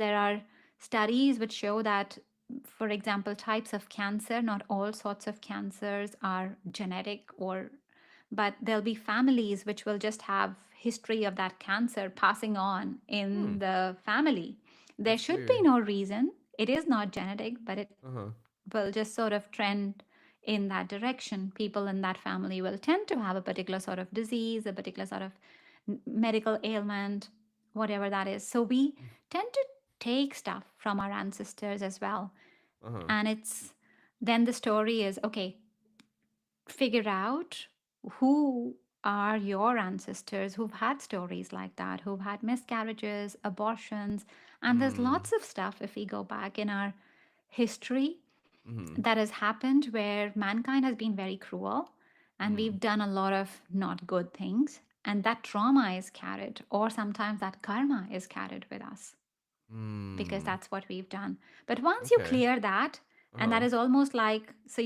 There are studies which show that, for example, types of cancer, not all sorts of cancers are genetic, or but there'll be families which will just have history of that cancer passing on Hmm. in the family. There That's should be weird. no reason. It is not genetic, but it Uh-huh. will just sort of trend in that direction. People in that family will tend to have a particular sort of disease, a particular sort of medical ailment, whatever that is. So we tend to take stuff from our ancestors as well. Uh-huh. And it's then the story is, okay, figure out who are your ancestors who've had stories like that, who've had miscarriages, abortions. And there's Mm. lots of stuff if we go back in our history Mhm. that has happened where mankind has been very cruel and Mhm. we've done a lot of not good things. And that trauma is carried, or sometimes that karma is carried with us because Mm. that's what we've done. But once you Okay. clear that, and that Uh-huh. is almost like, so,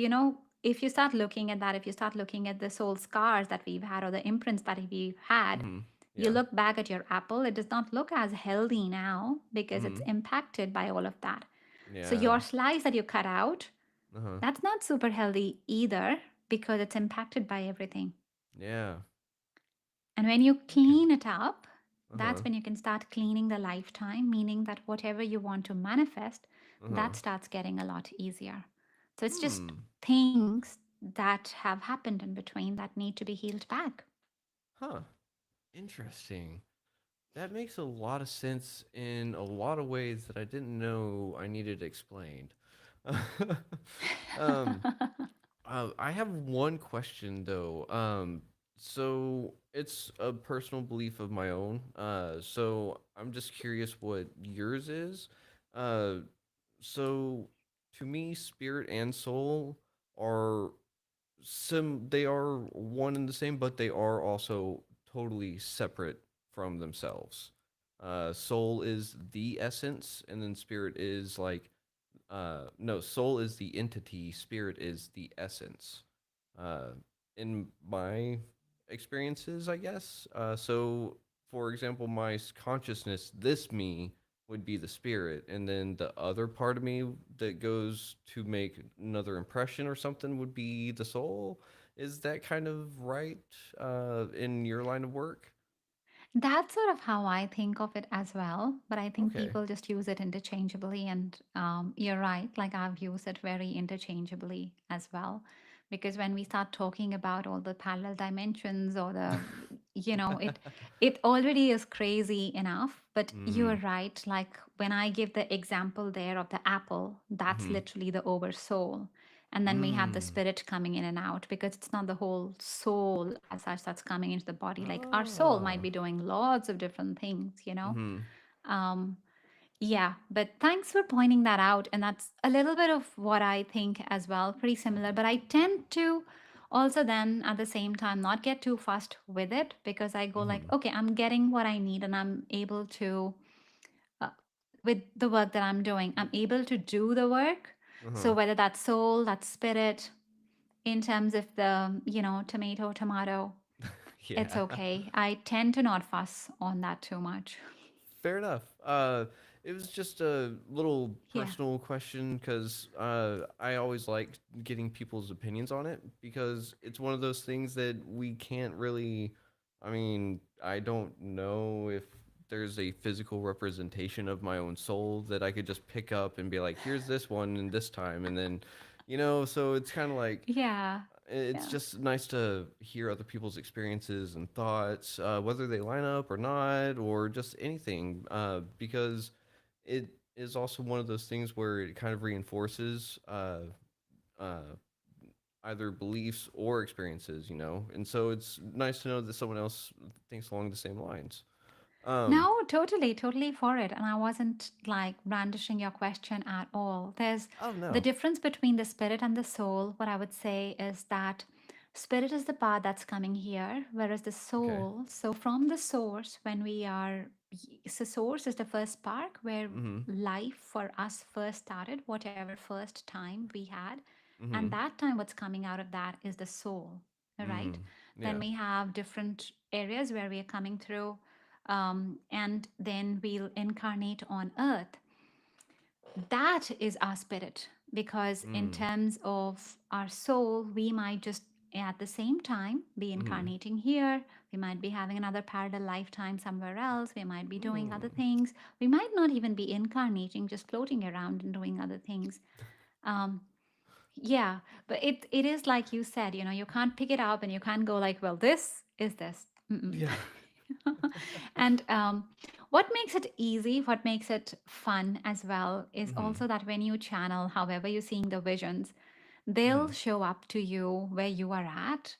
if you start looking at that, if you start looking at the soul scars that we've had or the imprints that we've had, Mhm. you Yeah. look back at your apple, it does not look as healthy now because it's Mhm. impacted by all of that. So Yeah. your slice that you cut out, Uh-huh. that's not super healthy either because it's impacted by everything. Yeah. And when you Okay. clean it up, Uh-huh. that's when you can start cleaning the lifetime, meaning that whatever you want to manifest, Uh-huh. that starts getting a lot easier. So it's just Hmm. things that have happened in between that need to be healed back. Huh. Interesting. That makes a lot of sense in a lot of ways that I didn't know I needed explained. um, I have one question though. So it's a personal belief of my own. So I'm just curious what yours is. Uh, so to me, spirit and soul are they are one and the same, but they are also totally separate from themselves. Soul is the essence, and then spirit is like no, soul is the entity, spirit is the essence. Uh, in my experiences, I guess. So, for example, my consciousness, this me, would be the spirit, and then the other part of me that goes to make another impression or something would be the soul. Is that kind of right in your line of work? That's sort of how I think of it as well. But I think Okay. people just use it interchangeably. And you're right, like I've used it very interchangeably as well. Because when we start talking about all the parallel dimensions or it already is crazy enough. But you're Mm. right. Like when I give the example there of the apple, that's Mm-hmm. literally the oversoul. And then we have the Mm. spirit coming in and out because it's not the whole soul as such that's coming into the body. Like our soul might Ah. be doing lots of different things. Mm-hmm. Um, yeah, but thanks for pointing that out. And that's a little bit of what I think as well, pretty similar. But I tend to Also, then at the same time, not get too fussed with it, because I go like, Mm-hmm. okay, I'm getting what I need and I'm able to, uh, with the work that I'm doing, I'm able to do the work. Uh-huh. So whether that's soul, that's spirit, in terms of the, tomato, tomato, it's Yeah. okay. I tend to not fuss on that too much. Fair enough. It was just a little Yeah. personal question because I always like getting people's opinions on it because it's one of those things that we can't really. I mean, I don't know if there's a physical representation of my own soul that I could just pick up and be like, here's this one and this time, and then, so it's kind of like Yeah. it's Yeah. just nice to hear other people's experiences and thoughts, whether they line up or not, or just anything, because it is also one of those things where it kind of reinforces uh, either beliefs or experiences. And so it's nice to know that someone else thinks along the same lines. Um, No, totally, totally for it. And I wasn't like brandishing your question at all. There's oh, the no. difference between the spirit and the soul. What I would say is that spirit is the part that's coming here, whereas the Okay. soul, so from the source, when we are, so source is the first spark where Mm-hmm. life for us first started, whatever first time we had. And Mm-hmm. that time, what's coming out of that is the soul, right? Mm. Then Yeah. we have different areas where we are coming through, and then we'll incarnate on earth. That is our spirit, because in Mm. terms of our soul, we might just at the same time be Mm-hmm. incarnating here. We might be having another parallel lifetime somewhere else. We might be doing other Mm. things. We might not even be incarnating, just floating around and doing other things. um, yeah, but it is like you said, you can't pick it up and you can't go like, well, this is this. Mm-mm. Yeah. And what makes it easy, what makes it fun as well, is Mm-hmm. also that when you channel, however you're seeing the visions, they'll Mm-hmm. show up to you where you are at.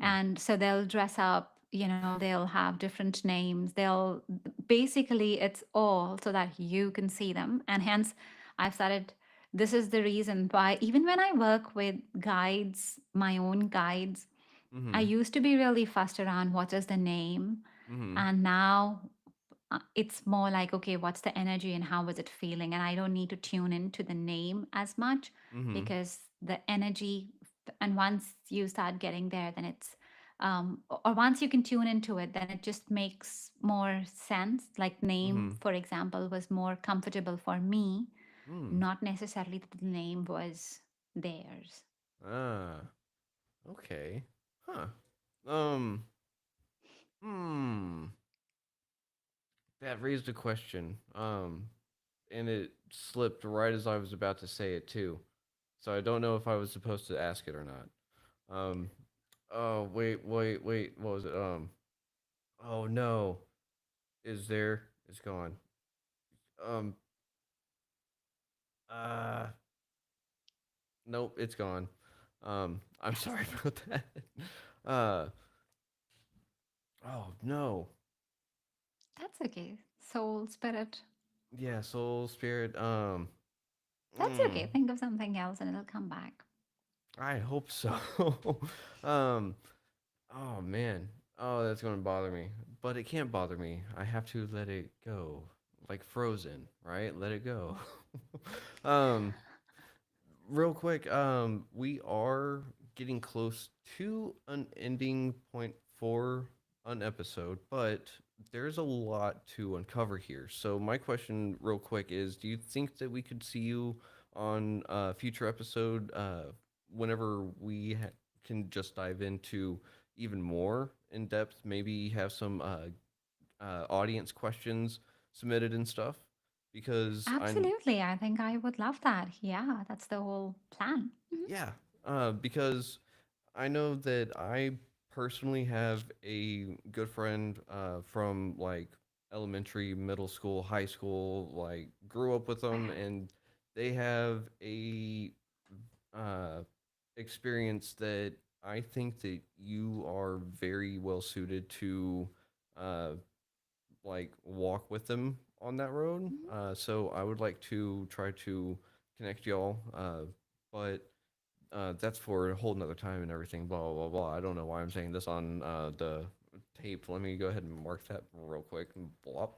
Mm. And so they'll dress up, they'll have different names. They'll basically, it's all so that you can see them. And hence, I've started. This is the reason why, even when I work with guides, my own guides, I Mm-hmm. used to be really fussed around what is the name. Mm-hmm. And now it's more like, okay, what's the energy and how was it feeling? And I don't need to tune into the name as much, Mm-hmm. because the energy, and once you start getting there, then it's, or once you can tune into it, then it just makes more sense. Like name, Mm-hmm. for example, was more comfortable for me, Mm. not necessarily that the name was theirs. Ah. Okay. Huh. Um. Hmm. That raised a question. And it slipped right as I was about to say it too. So I don't know if I was supposed to ask it or not. Um. Oh wait, wait, wait. What was it? Oh no. Is there? It's gone. Um. Uh. Nope. It's gone. I'm sorry about that. Uh. Oh no. That's okay. Soul, spirit. Yeah. Soul, spirit. That's Mm, okay. Think of something else and it'll come back. I hope so. um. Oh man. Oh, that's gonna bother me. But it can't bother me. I have to let it go. Like Frozen, right? Let it go. um. Real quick. We are getting close to an ending point for an episode, but there's a lot to uncover here. So my question, real quick, is: do you think that we could see you on a future episode? Whenever we can just dive into even more in depth, maybe have some audience questions submitted and stuff, because I'm Absolutely. I think I would love that. Yeah, that's the whole plan. Mhm. yeah, because I know that I personally have a good friend from like elementary, middle school, high school, like grew up with them, and they have a uh, experience that I think that you are very well suited to uh, like walk with them on that road. So I would like to try to connect y'all, but that's for a whole nother time and everything. Blah blah blah blah. I don't know why I'm saying this on the tape. Let me go ahead and mark that real quick. Blop.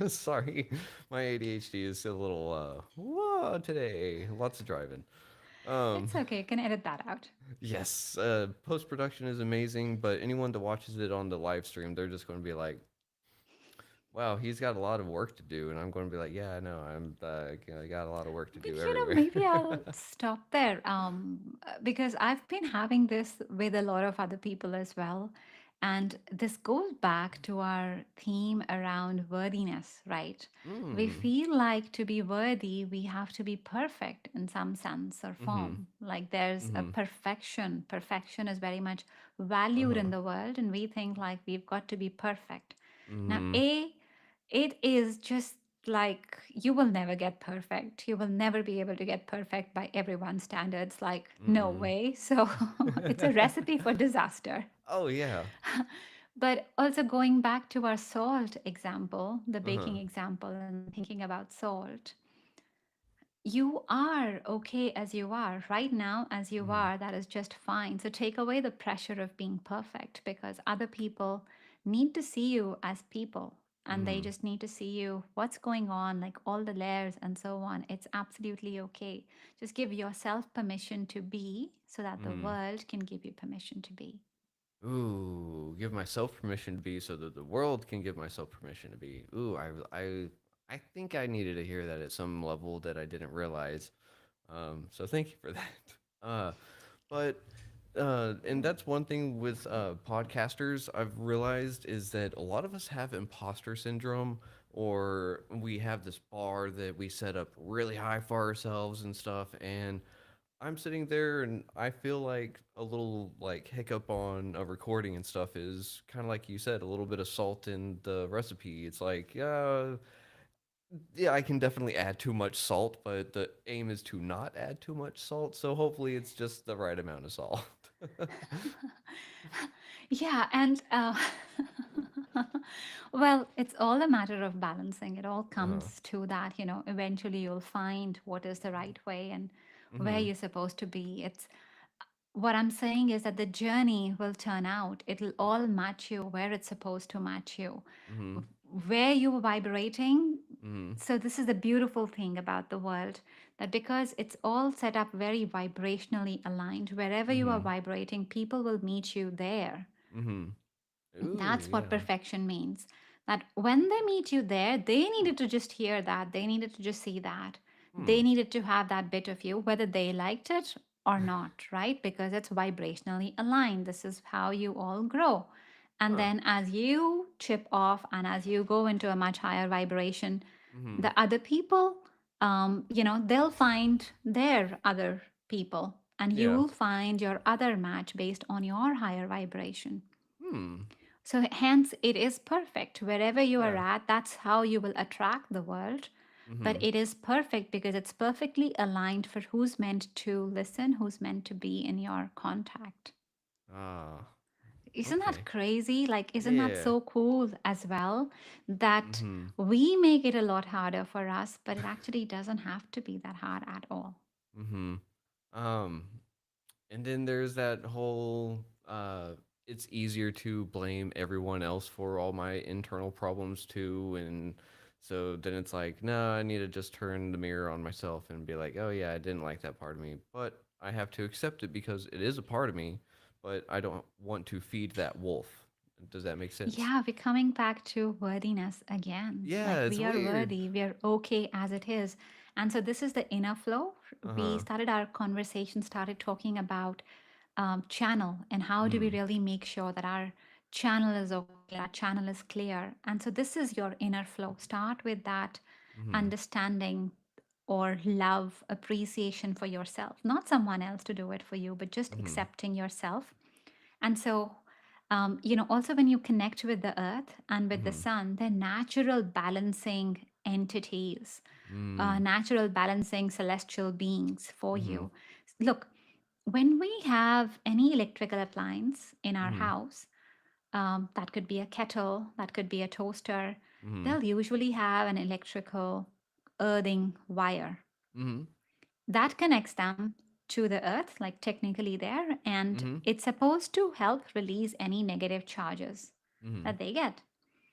Sorry, my ADHD is a little whoa today. Lots of driving. Um, It's okay. You can edit that out. yes, post production is amazing, but anyone that watches it on the live stream, they're just going to be like, "Wow, he's got a lot of work to do," and I'm going to be like, "Yeah, I know. I got a lot of work to But do everywhere." maybe I'll stop there because I've been having this with a lot of other people as well. And this goes back to our theme around worthiness, right? We Mm. feel like to be worthy, we have to be perfect in some sense or Mm-hmm. form. Like there's a Mm-hmm. perfection. Perfection is very much Uh valued huh. in the world, and we think like we've got to be perfect. Now, Mm-hmm. it is just like you will never get perfect. You will never be able to get perfect by everyone's standards. Like, no Mm-mm. way. So it's a recipe for disaster. Oh yeah. But also going back to our salt example, the Uh huh. baking example, and thinking about salt, you are okay as you are right now, as you Mm-hmm. are. That is just fine. So take away the pressure of being perfect because other people need to see you as people and they Mm-hmm. just need to see you what's going on, like all the layers and so on. It's absolutely okay. Just give yourself permission to be so that the Mm-hmm. world can give you permission to be. Ooh, give myself permission to be so that the world can give myself permission to be. Ooh, I think I needed to hear that at some level that I didn't realize. So thank you for that. Uh, but and that's one thing with podcasters I've realized is that a lot of us have imposter syndrome, or we have this bar that we set up really high for ourselves and stuff. And I'm sitting there and I feel like a little like hiccup on a recording and stuff is kind of like you said, a little bit of salt in the recipe. It's like, yeah, I can definitely add too much salt, but the aim is to not add too much salt. So hopefully it's just the right amount of salt. Yeah, and well, it's all a matter of balancing. It all Uh-huh. comes to that, eventually you'll find what is the right way and where Mhm. you're supposed to be. It's what I'm saying is that the journey will turn out. It'll all match you where it's supposed to match you, Mhm. where you are vibrating. Mhm. So, this is the beautiful thing about the world that because it's all set up very vibrationally aligned, wherever you are Mhm. vibrating, people will meet you there. Mhm. Ooh, That's what yeah. perfection means. That when they meet you there, they needed to just hear that. They needed to just see that. Hmm. They needed to have that bit of you, whether they liked it or not, right? Because it's vibrationally aligned. This is how you all grow. And Huh. then as you chip off and as you go into a much higher vibration, Mhm. the other people, they'll find their other people and you Yeah. will find your other match based on your higher vibration. Hmm. So, hence, it is perfect. Wherever you are Yeah. at, that's how you will attract the world. But Mhm. it is perfect because it's perfectly aligned for who's meant to listen, who's meant to be in your contact. Ah. Isn't that Okay. crazy? Like, isn't that Yeah. so cool as well? That Mhm. we make it a lot harder for us, but it actually doesn't have to be that hard at all. Mhm. Um, and then there's that whole it's easier to blame everyone else for all my internal problems too, and so then it's like, no, I need to just turn the mirror on myself and be like, oh yeah, I didn't like that part of me, but I have to accept it because it is a part of me, but I don't want to feed that wolf. Does that make sense? Yeah, we're coming back to worthiness again. Yeah, Like it's we are weird. worthy, we are okay as it is. And so this is the inner flow. We Uh-huh. started our conversation, started talking about channel and how do we Mhm. really make sure that our channel is okay, our channel is clear. And so this is your inner flow. Start with that Mhm. understanding or love, appreciation for yourself, not someone else to do it for you, but just Mhm. accepting yourself. And so, also when you connect with the earth and with the Mhm. sun, they're natural balancing entities, Mm. natural balancing celestial beings for Mhm. you. Look, when we have any electrical appliance in our Mhm. house, that could be a kettle, that could be a toaster, Mhm. they'll usually have an electrical earthing wire Mhm. that connects them. to the earth, like technically there, and Mm-hmm. it's supposed to help release any negative charges Mm-hmm. that they get.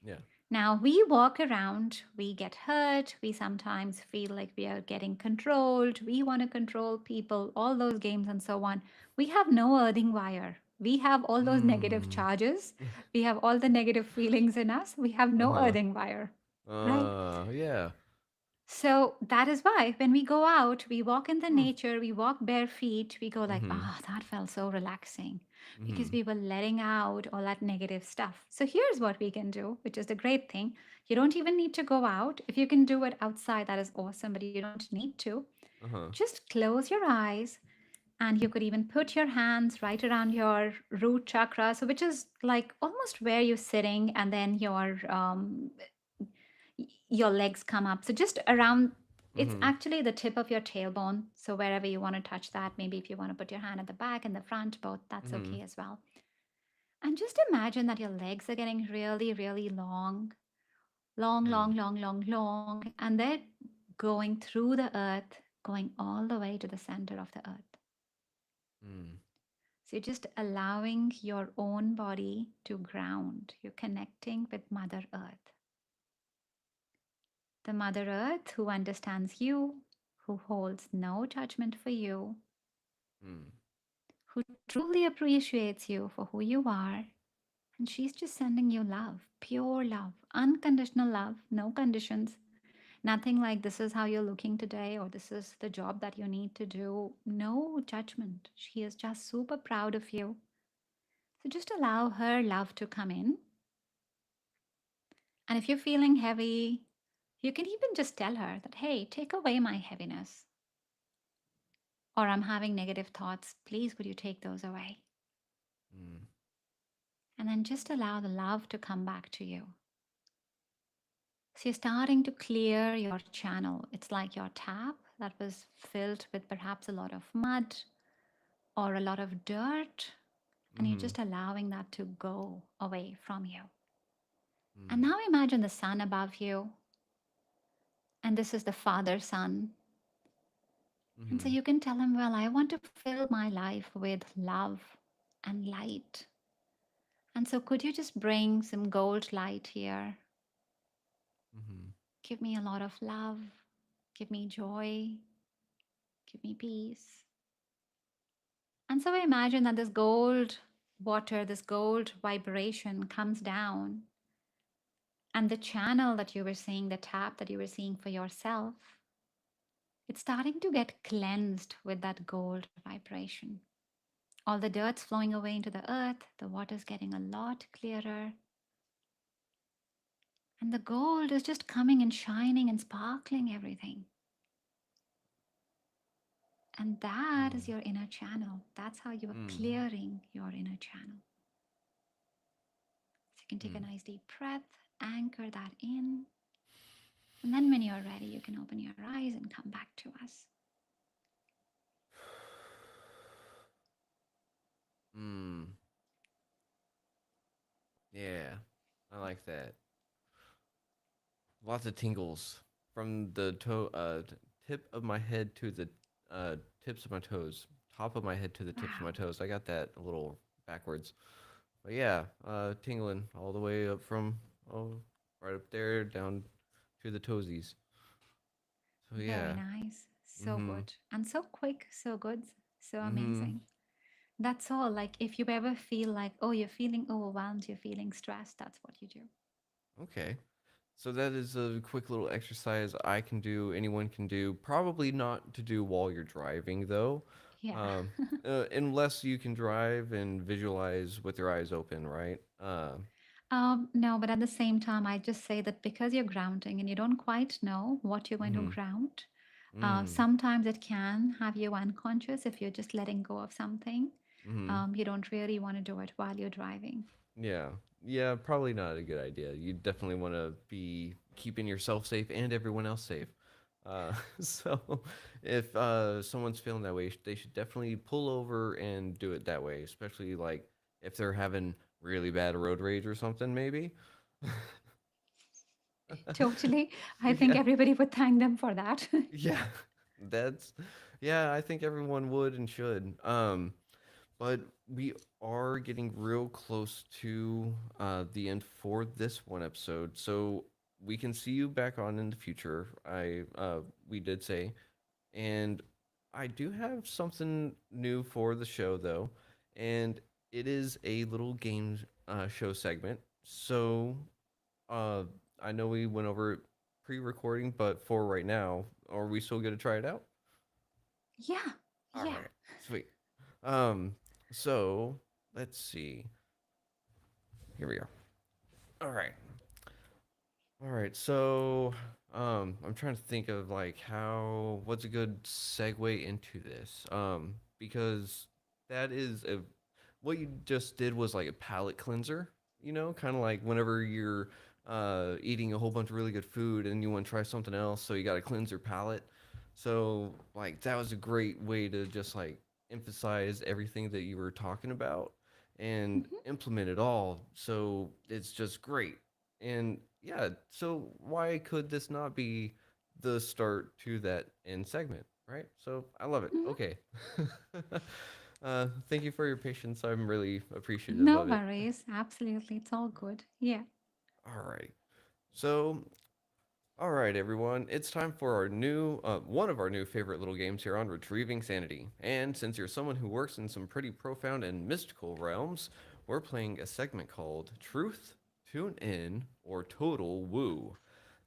Yeah. Now we walk around, we get hurt, we sometimes feel like we are getting controlled, we want to control people, all those games and so on. We have no earthing wire. We have all those negative Mm. charges. We have all the negative feelings in us. We have no Uh-huh. earthing wire, right? Yeah. So that is why when we go out, we walk in the Hmm. nature, we walk bare feet, we go like, Mm-hmm. ah, oh, that felt so relaxing because Mm-hmm. we were letting out all that negative stuff. So here's what we can do, which is the great thing. You don't even need to go out. If you can do it outside, that is awesome, but you don't need to. Uh-huh. Just close your eyes and you could even put your hands right around your root chakra, so which is like almost where you're sitting, and then your legs come up. So just around, it's Mm-hmm. actually the tip of your tailbone. So wherever you want to touch that, maybe if you want to put your hand at the back and the front, both, that's Mm-hmm. okay as well. And just imagine that your legs are getting really, really long, long, Mm. long, long, long, long, and they're going through the earth, going all the way to the center of the earth. Mm. So you're just allowing your own body to ground. You're connecting with Mother Earth. The Mother Earth who understands you, who holds no judgment for you, Mm. who truly appreciates you for who you are. And she's just sending you love, pure love, unconditional love, no conditions. Nothing like this is how you're looking today or this is the job that you need to do. No judgment. She is just super proud of you. So just allow her love to come in. And if you're feeling heavy, you can even just tell her that, hey, take away my heaviness. Or I'm having negative thoughts. Please, would you take those away? Mm. And then just allow the love to come back to you. So you're starting to clear your channel. It's like your tap that was filled with perhaps a lot of mud or a lot of dirt. And you're Mm-hmm. just allowing that to go away from you. And Mm. now imagine the sun above you. And this is the Father Sun. And so Mm-hmm. you can tell him, well, I want to fill my life with love and light. And so could you just bring some gold light here? Mm-hmm. Give me a lot of love. Give me joy. Give me peace. And so I imagine that this gold water, this gold vibration comes down, and the channel that you were seeing, the tap that you were seeing for yourself, it's starting to get cleansed with that gold vibration. All the dirt's flowing away into the earth, the water's getting a lot clearer, and the gold is just coming and shining and sparkling everything. And that is Mm. your inner channel. That's how you are Mm. clearing your inner channel. So you can take a Mm. nice deep breath, anchor that in, and then when you're ready, you can open your eyes and come back to us. Mm. Yeah. I like that. Lots of tingles from the tip of my head to the uh, tips of my toes. Top of my head to the tips of my Wow. toes. I got that a little backwards. But yeah, tingling all the way up from oh right up there down to the toesies. So Very yeah. nice. So Mhm. good. And so quick, so good, so Mhm. amazing. That's all. Like, if you ever feel like, oh, you're feeling overwhelmed, you're feeling stressed, that's what you do. Okay. So that is a quick little exercise I can do, anyone can do. Probably not to do while you're driving, though, Yeah. um, unless you can drive and visualize with your eyes open, right? No, but at the same time, I just say that because you're grounding and you don't quite know what you're going to Mm-hmm. ground, Mm. sometimes it can have you unconscious if you're just letting go of something. Mm-hmm. You don't really want to do it while you're driving. Yeah. Yeah, probably not a good idea. You definitely want to be keeping yourself safe and everyone else safe. So if someone's feeling that way, they should definitely pull over and do it that way, especially like if they're having really bad road rage or something, maybe. Totally. I think Yeah. everybody would thank them for that. Yeah. That's Yeah, I think everyone would and should. But we are getting real close to the end for this one episode, so we can see you back on in the future. We did say, and I do have something new for the show though, and it is a little game show segment. So uh, I know we went over it pre-recording, but for right now, are we still going to try it out? Yeah, All yeah. right, sweet. Um, so let's see. Here we go. All right. All right. So, I'm trying to think of like what's a good segue into this. Because that is a what you just did was like a palate cleanser, kind of like whenever you're eating a whole bunch of really good food and you want to try something else, so you got to cleanse your palate. So, like that was a great way to just like emphasize everything that you were talking about and Mhm. implement it all. So, it's just great. And yeah, so why could this not be the start to that end segment, right? So I love it. Mhm. Okay. Thank you for your patience. I'm really appreciative No of it. worries. Absolutely. It's all good. Yeah. All right. So, all right, everyone. It's time for one of our new favorite little games here on Retrieving Sanity. And since you're someone who works in some pretty profound and mystical realms, we're playing a segment called Truth, Tune In, or Total Woo.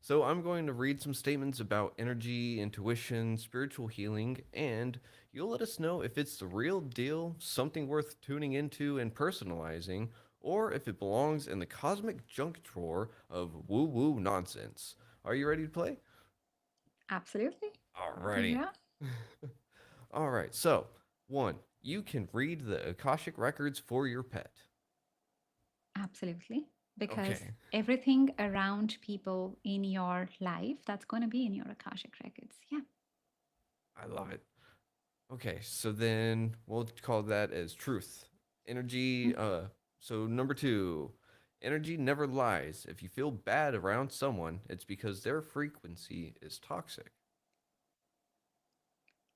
So I'm going to read some statements about energy, intuition, spiritual healing, and you'll let us know if it's the real deal, something worth tuning into and personalizing, or if it belongs in the cosmic junk drawer of woo woo nonsense. Are you ready to play? Absolutely. Bring it Alrighty. on. All right. So, one, you can read the Akashic Records for your pet. Absolutely. Because Okay. everything around people in your life, that's going to be in your Akashic records. Yeah. I love it. Okay, so then we'll call that as truth. Energy, Mhm. so number two, energy never lies. If you feel bad around someone, it's because their frequency is toxic.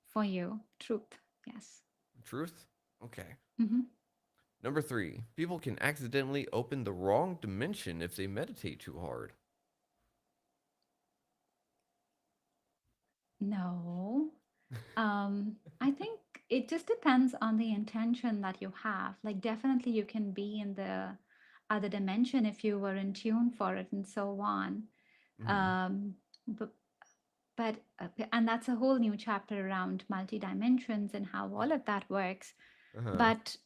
For you, truth. Yes. Truth? Okay. Hmm. Number three, people can accidentally open the wrong dimension if they meditate too hard. No. I think it just depends on the intention that you have. Like, definitely, you can be in the other dimension if you were in tune for it and so on. Mm-hmm. Um, but, and that's a whole new chapter around multi dimensions and how all of that works. Uh-huh. But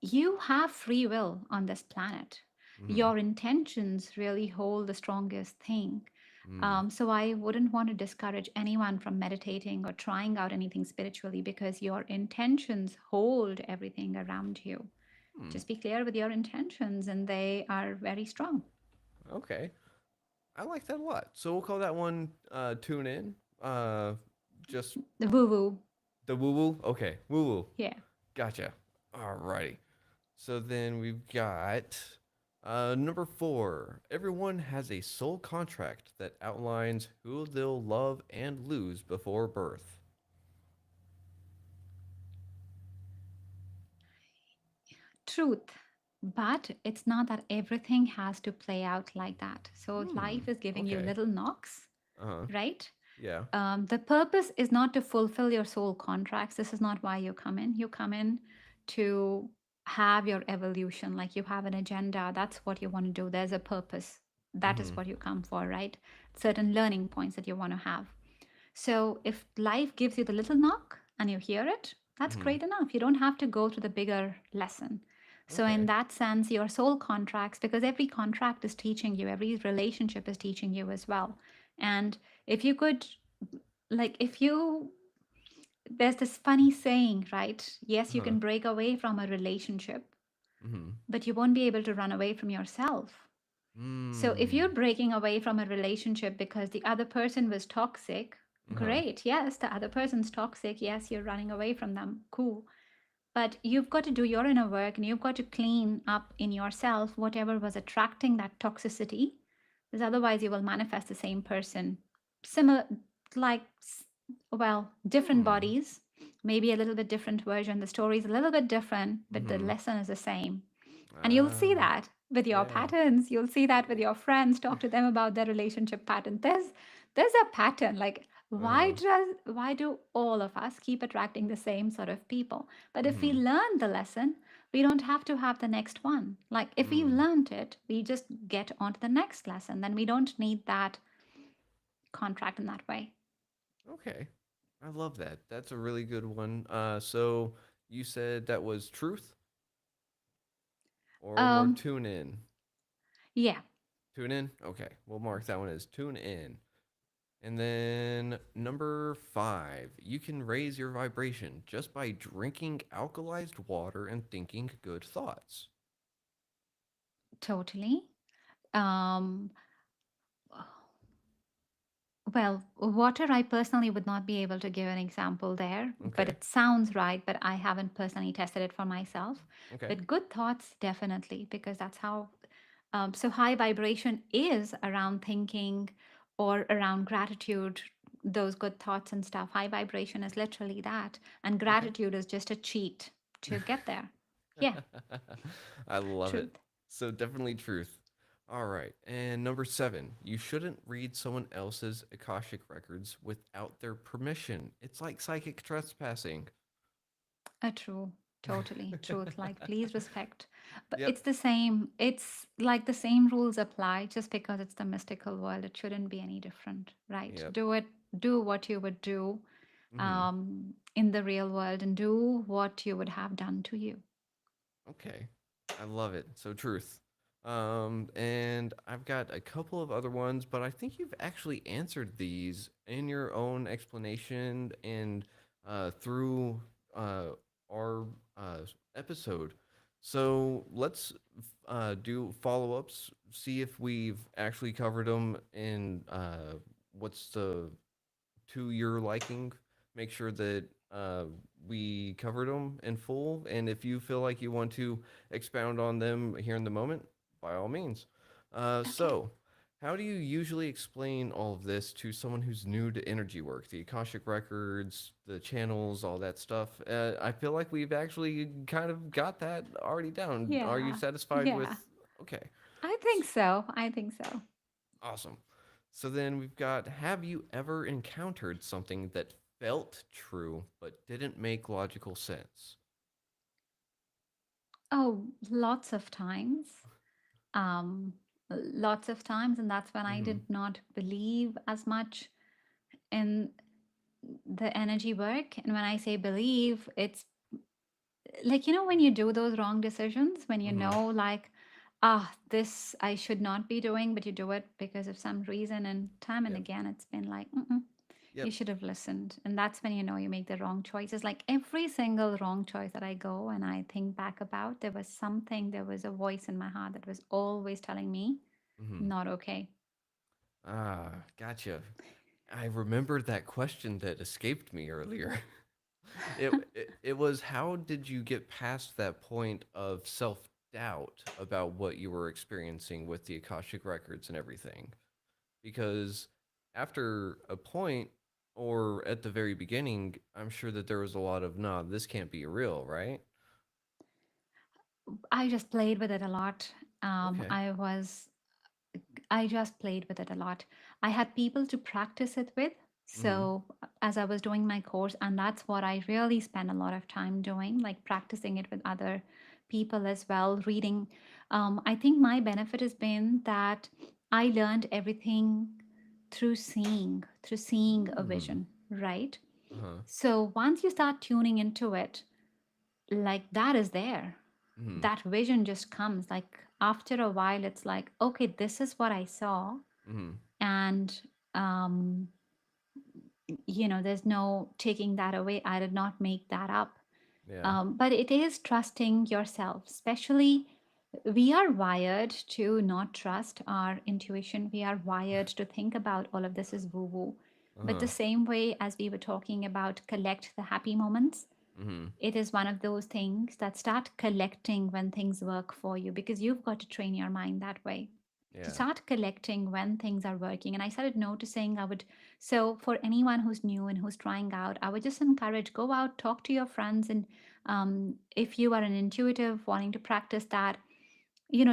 you have free will on this planet. Mm-hmm. Your intentions really hold the strongest thing. Mm. So I wouldn't want to discourage anyone from meditating or trying out anything spiritually because your intentions hold everything around you. Hmm. Just be clear with your intentions, and they are very strong. Okay. I like that a lot. So we'll call that one tune in. Just The woo woo. the woo woo. Okay, woo woo. Yeah. Gotcha. Alrighty. So then we've got number four. Everyone has a soul contract that outlines who they'll love and lose before birth. Truth. But it's not that everything has to play out like that. So Hmm. life is giving you Okay. little knocks, Uh huh. right? Yeah. The purpose is not to fulfill your soul contracts. This is not why you come in. You come in to have your evolution, like you have an agenda. That's what you want to do. There's a purpose. That is Mm-hmm. what you come for, right? Certain learning points that you want to have. So if life gives you the little knock and you hear it, that's Mm-hmm. great enough. You don't have to go to the bigger lesson. So, in Okay. that sense, your soul contracts, because every contract is teaching you, every relationship is teaching you as well. And if you could, like, if you, there's this funny saying, right? Uh Yes, you huh. can break away from a relationship, Mm-hmm. but you won't be able to run away from yourself. So if you're Mm. breaking away from a relationship because the other person was toxic, Uh huh. great. Yes, the other person's toxic. Yes, you're running away from them. Cool. But you've got to do your inner work and you've got to clean up in yourself whatever was attracting that toxicity. Because otherwise, you will manifest the same person. Similar. like, well, different Hmm. bodies, maybe a little bit different version. The story is a little bit different, but the Mm-hmm. lesson is the same. And you'll see Ah, that with your yeah. patterns. You'll see that with your friends. Talk to them about their relationship pattern. There's a pattern. Like, Uh-huh. why do all of us keep attracting the same sort of people? But if we Mm-hmm. learn the lesson, we don't have to have the next one. Like, if we've Mm. learned it, we just get on to the next lesson. Then we don't need that contract in that way. Okay. I love that. That's a really good one. So you said that was truth or Um, tune in? yeah, Tune in? Okay. We'll mark that one as tune in. And then number 5, you can raise your vibration just by drinking alkalized water and thinking good thoughts. totally. Um, Well, water, I personally would not be able to give an example there, but Okay. it sounds right, but I haven't personally tested it for myself. Okay. But good thoughts, definitely, because that's how. So, high vibration is around thinking or around gratitude, those good thoughts and stuff. High vibration is literally that. And Okay. gratitude is just a cheat to get there. Yeah, I love it. truth. So definitely truth. All right. And number 7, you shouldn't read someone else's Akashic records without their permission. It's like psychic trespassing. A true, totally truth. Like, please respect. But Yep. it's the same. It's like the same rules apply just because it's the mystical world. It shouldn't be any different, right? Yep. Do what you would do Mhm. in the real world and do what you would have done to you. Okay. I love it. So truth. And I've got a couple of other ones, but I think you've actually answered these in your own explanation and through uh our episode. So let's do follow-ups, see if we've actually covered them in what's the to your liking. Make sure that we covered them in full. And if you feel like you want to expound on them here in the moment, by all means. Okay. So, how do you usually explain all of this to someone who's new to energy work, the Akashic Records, the channels, all that stuff? I feel like we've actually kind of got that already down. Are you Yeah. satisfied Yeah. with? Okay. I think so. I think so. Awesome. So then we've got, have you ever encountered something that felt true but didn't make logical sense? Oh, lots of times. Um, Lots of times. And that's when I Mm-hmm. did not believe as much in the energy work. And when I say believe, it's like, when you do those wrong decisions, when Mm-hmm. like, this I should not be doing, but you do it because of some reason, and time and Yep. again, it's been like, mm-mm, you Yep. should have listened. And that's when you make the wrong choices. Like every single wrong choice that I go and I think back about, there was a voice in my heart that was always telling me, Mm-hmm. not okay. Gotcha. I remembered that question that escaped me earlier. It was, how did you get past that point of self doubt about what you were experiencing with the Akashic records and everything? Because after a point, or at the very beginning, I'm sure that there was a lot of, nah, this can't be real, right? I just played with it a lot. Okay. I just played with it a lot. I had people to practice it with. Mm-hmm. So, as I was doing my course, and that's what I really spent a lot of time doing, like practicing it with other people as well, reading. I think my benefit has been that I learned everything through seeing a Mm. vision, right? Uh-huh. So, once you start tuning into it, like that is there, Mm-hmm. that vision just comes. Like after a while it's like, okay, this is what I saw. Mm-hmm. And um there's no taking that away. I did not make that up. Yeah. But it is trusting yourself, especially we are wired to not trust our intuition. We are wired to think about all of this is woo woo. But the Uh-huh. same way as we were talking about collect the happy moments, Mm-hmm. it is one of those things that start collecting when things work for you, because you've got to train your mind that way. to Yeah. start collecting when things are working. And I started noticing so for anyone who's new and who's trying out, I would just encourage, go out, talk to your friends. And if you are an intuitive wanting to practice that,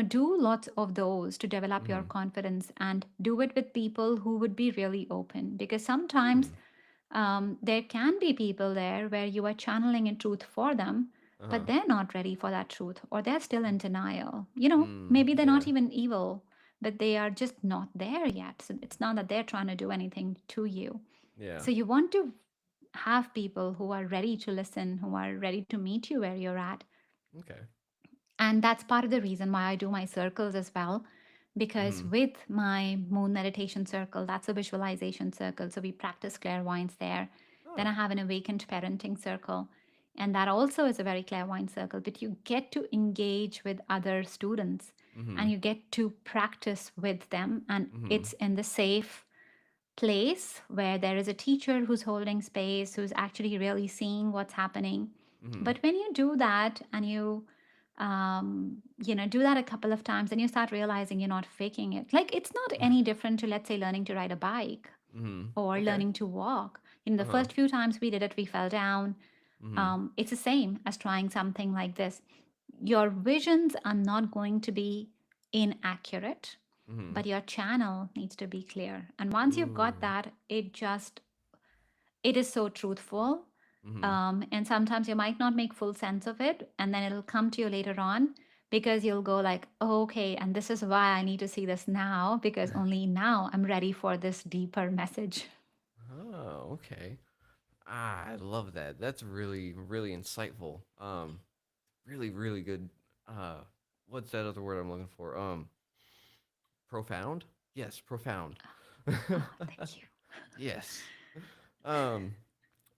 do lots of those to develop your Mm-hmm. confidence, and do it with people who would be really open, because sometimes Mm. there can be people there where you are channeling a truth for them, but Uh-huh. they're not ready for that truth, or they're still in denial. Mm. Maybe they're not Yeah. even evil, but they are just not there yet. So it's not that they're trying to do anything to you. Yeah. So you want to have people who are ready to listen, who are ready to meet you where you're at. Okay. And that's part of the reason why I do my circles as well. Because Mm-hmm. with my moon meditation circle, that's a visualization circle. So we practice clairvoyance there. Then Oh. I have an awakened parenting circle. And that also is a very clairvoyant circle. But you get to engage with other students Mm-hmm. and you get to practice with them. And Mm-hmm. it's in the safe place where there is a teacher who's holding space, who's actually really seeing what's happening. Mm-hmm. But when you do that and do that a couple of times, and you start realizing you're not faking it. Like, it's not any different to, let's say, learning to ride a bike Mm-hmm. or Okay. learning to walk. The Uh-huh. first few times we did it, we fell down. Mm-hmm. It's the same as trying something like this. Your visions are not going to be inaccurate, Mm-hmm. but your channel needs to be clear. And once you've got Ooh. that, it is so truthful. Mm-hmm. And sometimes you might not make full sense of it, and then it'll come to you later on, because you'll go like, oh, okay, and this is why I need to see this now, because only now I'm ready for this deeper message. Oh, okay. Ah, I love that. That's really, really insightful. Really, really good. Uh, what's that other word I'm looking for? Profound? Yes, profound. Oh, thank you. Yes. Um,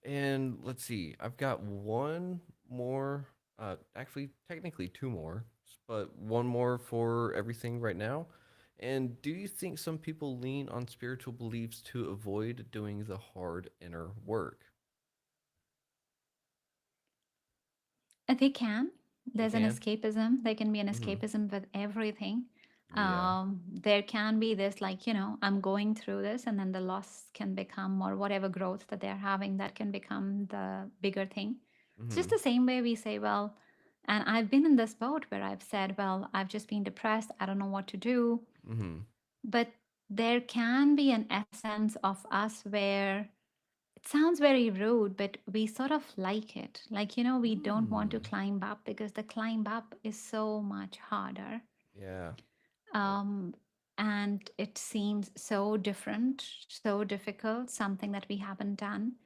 and let's see. I've got one more, actually, technically two more, but one more for everything right now. And do you think some people lean on spiritual beliefs to avoid doing the hard inner work? They can. They There's an can? escapism. There can be an Mm-hmm. escapism with everything. Yeah. There can be this, like, I'm going through this, and then the loss can become, or whatever growth that they're having, that can become the bigger thing. It's Mm-hmm. just the same way we say, well, and I've been in this boat where I've said, well, I've just been depressed. I don't know what to do. Mm-hmm. But there can be an essence of us where it sounds very rude, but we sort of like it. Like, we don't want to Mm. climb up because the climb up is so much harder. Yeah. Yep. Um, and it seems so different, so difficult, something that we haven't done,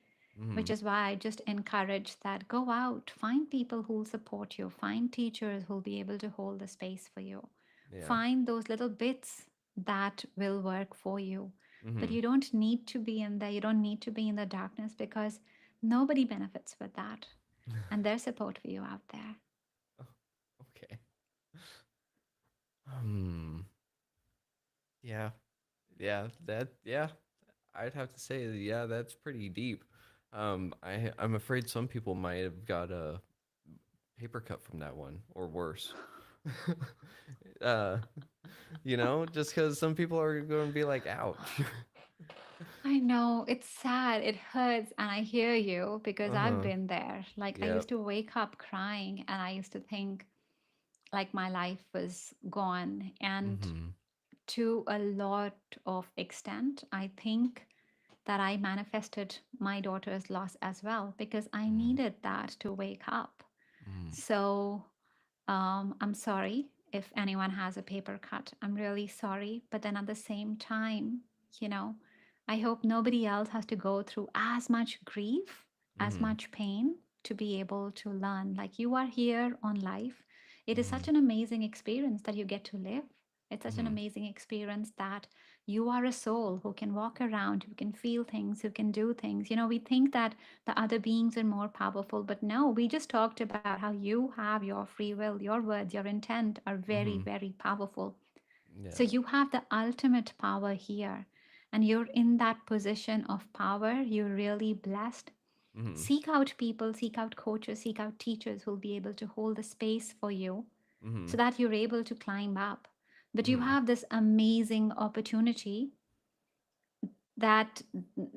Mm-hmm. which is why I just encourage that, go out, find people who'll support you, find teachers who'll be able to hold the space for you, Yeah. find those little bits that will work for you. But Mm-hmm. you don't need to be in there, you don't need to be in the darkness, because nobody benefits with that. And there's support for you out there. Oh, okay. Hmm. Yeah. Yeah. Yeah. I'd have to say, yeah, that's pretty deep. I'm afraid some people might have got a paper cut from that one or worse. uh, just because some people are going to be like, ouch. I know, it's sad, it hurts, and I hear you because I've Uh-huh. been there. Like, I Yep. used to wake up crying, and I used to think like my life was gone. And Mm-hmm. to a lot of extent, I think that I manifested my daughter's loss as well, because I Mm-hmm. needed that to wake up. Mm-hmm. So I'm sorry if anyone has a paper cut. I'm really sorry. But then at the same time, you know, I hope nobody else has to go through as much grief, as Mm-hmm. much pain, to be able to learn. Like, you are here on life. It is Mm-hmm. such an amazing experience that you get to live. It's such an Mm-hmm. amazing experience that you are a soul who can walk around, who can feel things, who can do things. We think that the other beings are more powerful, but no, we just talked about how you have your free will, your words, your intent are very, Mm-hmm. very powerful. So Yeah. you have the ultimate power here, and you're in that position of power. You're really blessed. Mm-hmm. Seek out people, seek out coaches, seek out teachers who'll be able to hold the space for you, Mm-hmm. so that you're able to climb up. But you Mm-hmm. have this amazing opportunity that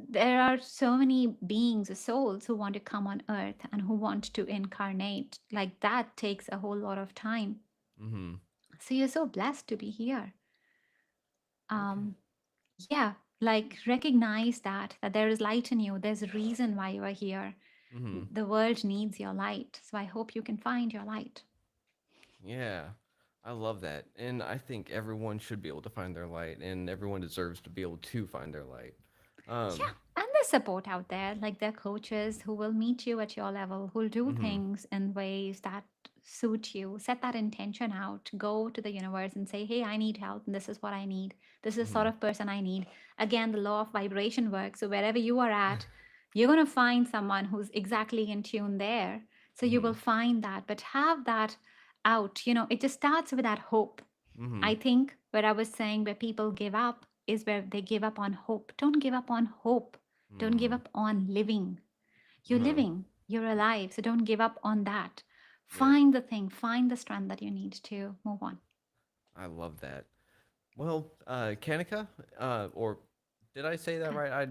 there are so many beings, souls who want to come on earth and who want to incarnate. Like that takes a whole lot of time. Mm-hmm. So you're so blessed to be here. Okay. Um, yeah, like recognize that there is light in you. There's a reason why you are here. Mm-hmm. The world needs your light. So I hope you can find your light. Yeah. I love that. And I think everyone should be able to find their light and everyone deserves to be able to find their light. Yeah, Um, and there's support out there. Like there are coaches who will meet you at your level, who'll do mm-hmm. things in ways that suit you. Set that intention out. Go to the universe and say, hey, I need help, and this is what I need. This is the Mm-hmm. sort of person I need. Again, the law of vibration works. So wherever you are at, you're going to find someone who's exactly in tune there. So you Mm-hmm. will find that, but have that out. It just starts with that hope. Mm-hmm. I think where I was saying where people give up is where they give up on hope. Don't give up on hope. Don't give Mm-hmm. up on living. You're Uh-huh. living, you're alive. So don't give up on that. Yeah. Find the thing, find the strength that you need to move on. I love that. Well, Kanika, or did I say that Ka- right?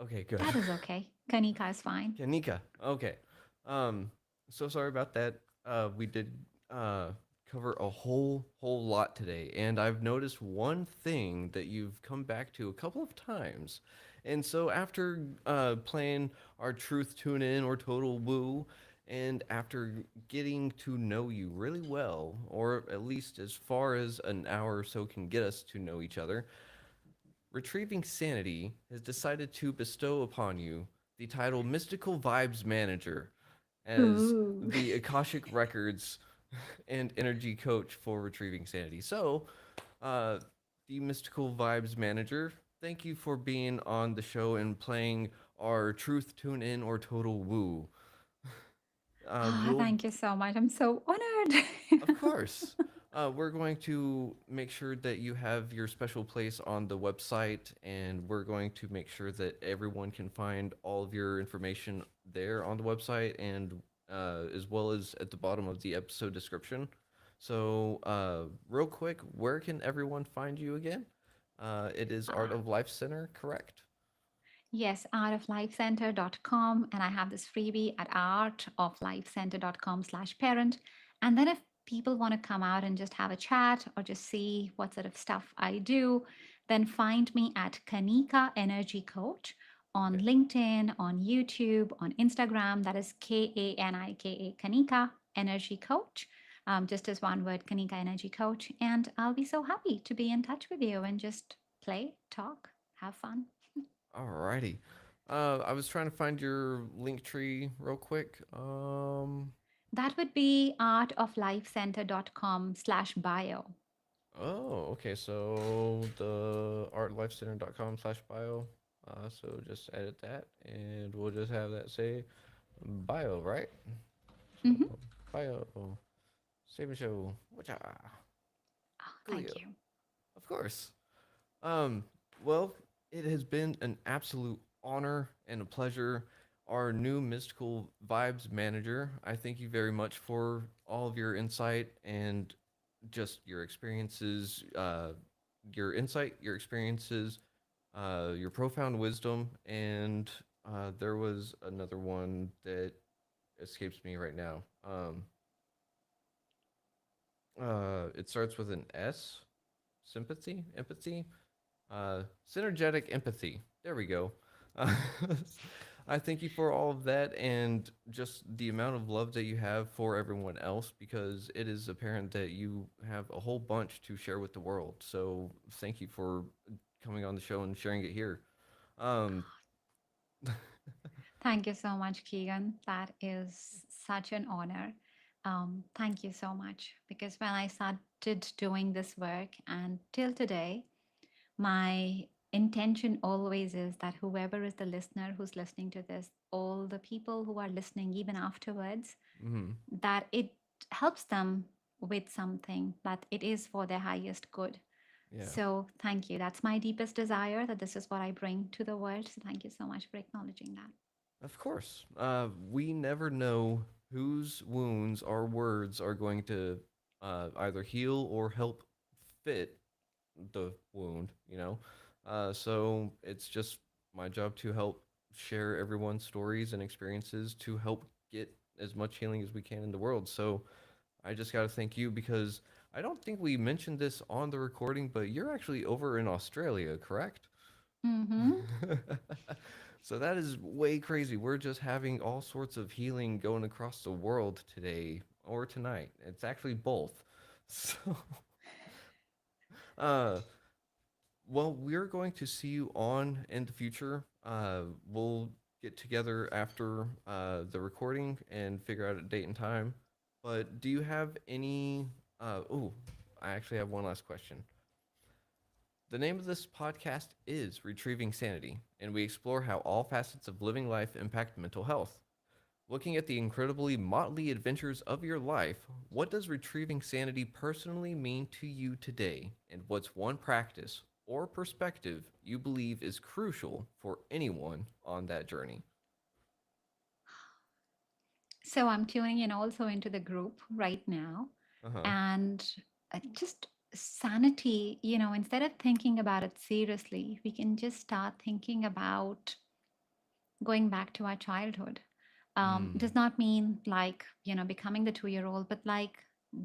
Okay, good. That is okay. Kanika is fine. Kanika. Okay. Um, so sorry about that. We did uh cover a whole lot today, and I've noticed one thing that you've come back to a couple of times. And so after playing our truth tune in or total woo, and after getting to know you really well, or at least as far as an hour or so can get us to know each other, Retrieving Sanity has decided to bestow upon you the title Mystical Vibes Manager as Ooh. the Akashic Records and energy coach for Retrieving Sanity. So, uh, the Mystical Vibes Manager, thank you for being on the show and playing our Truth Tune In or Total Woo. We'll Thank you so much. I'm so honored. Of course. We're going to make sure that you have your special place on the website, and we're going to make sure that everyone can find all of your information there on the website, and as well as at the bottom of the episode description. So, real quick, where can everyone find you again? It is Art uh, of Life Center, correct? Yes, artoflifecenter.com. And I have this freebie at artoflifecenter.com/parent. And then if people want to come out and just have a chat or just see what sort of stuff I do, then find me at Kanika Energy Coach on Okay. LinkedIn, on YouTube, on Instagram. That is Kanika, Kanika Energy Coach. Just as one word, Kanika Energy Coach. And I'll be so happy to be in touch with you and just play, talk, have fun. Alrighty. I was trying to find your link tree real quick. That would be artoflifecenter.com/bio. Oh, okay. So the artlifecenter.com/bio. So just edit that and we'll just have that say bio, right? Hmm. So bio, save and show. Wacha. Oh, thank Coolio. you. Of course. Um, well, it has been an absolute honor and a pleasure. Our new mystical vibes manager, I thank you very much for all of your insight and just your experiences, your insight, your experiences, your profound wisdom, and there was another one that escapes me right now. It starts with an S. Sympathy, empathy, synergetic empathy. There we go. Uh, I thank you for all of that and just the amount of love that you have for everyone else because it is apparent that you have a whole bunch to share with the world. So thank you for coming on the show and sharing it here. Um, Thank you so much, Keegan. That is such an honor. Thank you so much. Because when I started doing this work and till today, my intention always is that whoever is the listener who's listening to this, all the people who are listening even afterwards, mhm, that it helps them with something, that it is for their highest good. yeah, So thank you. That's my deepest desire, that this is what I bring to the world. So thank you so much for acknowledging that. of course. We never know whose wounds our words are going to either heal or help fit the wound, you know. So it's just my job to help share everyone's stories and experiences to help get as much healing as we can in the world. So I just got to thank you because I don't think we mentioned this on the recording, but you're actually over in Australia, correct? Mm-hmm. So that is way crazy. We're just having all sorts of healing going across the world today or tonight. It's actually both. So, uh, well, we're going to see you on in the future. We'll get together after the recording and figure out a date and time. But do you have any? Oh, I actually have one last question. The name of this podcast is Retrieving Sanity, and we explore how all facets of living life impact mental health. Looking at the incredibly motley adventures of your life, what does retrieving sanity personally mean to you today? And what's one practice or perspective you believe is crucial for anyone on that journey? So I'm tuning in also into the group right now. Uh huh. And just sanity, instead of thinking about it seriously, we can just start thinking about going back to our childhood. Mm. Does not mean like, becoming the 2 year old, but like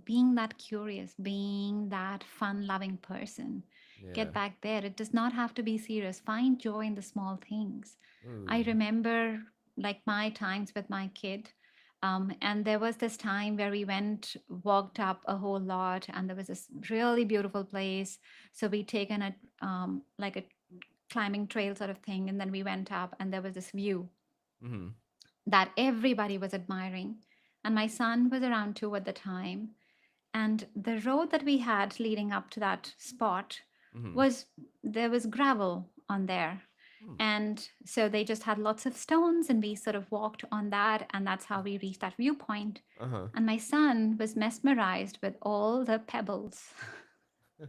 being that curious, being that fun loving person. Yeah. Get back there. It does not have to be serious. Find joy in the small things. I Ooh. remember like my times with my kid. And there was this time where we went, walked up a whole lot, and there was this really beautiful place. So we taken a like a climbing trail sort of thing, and then we went up, and there was this view Mm-hmm. that everybody was admiring. And my son was around 2 at the time. And the road that we had leading up to that spot Mm-hmm. was there was gravel on there. And so they just had lots of stones, and we sort of walked on that. And that's how we reached that viewpoint. Uh huh. And my son was mesmerized with all the pebbles.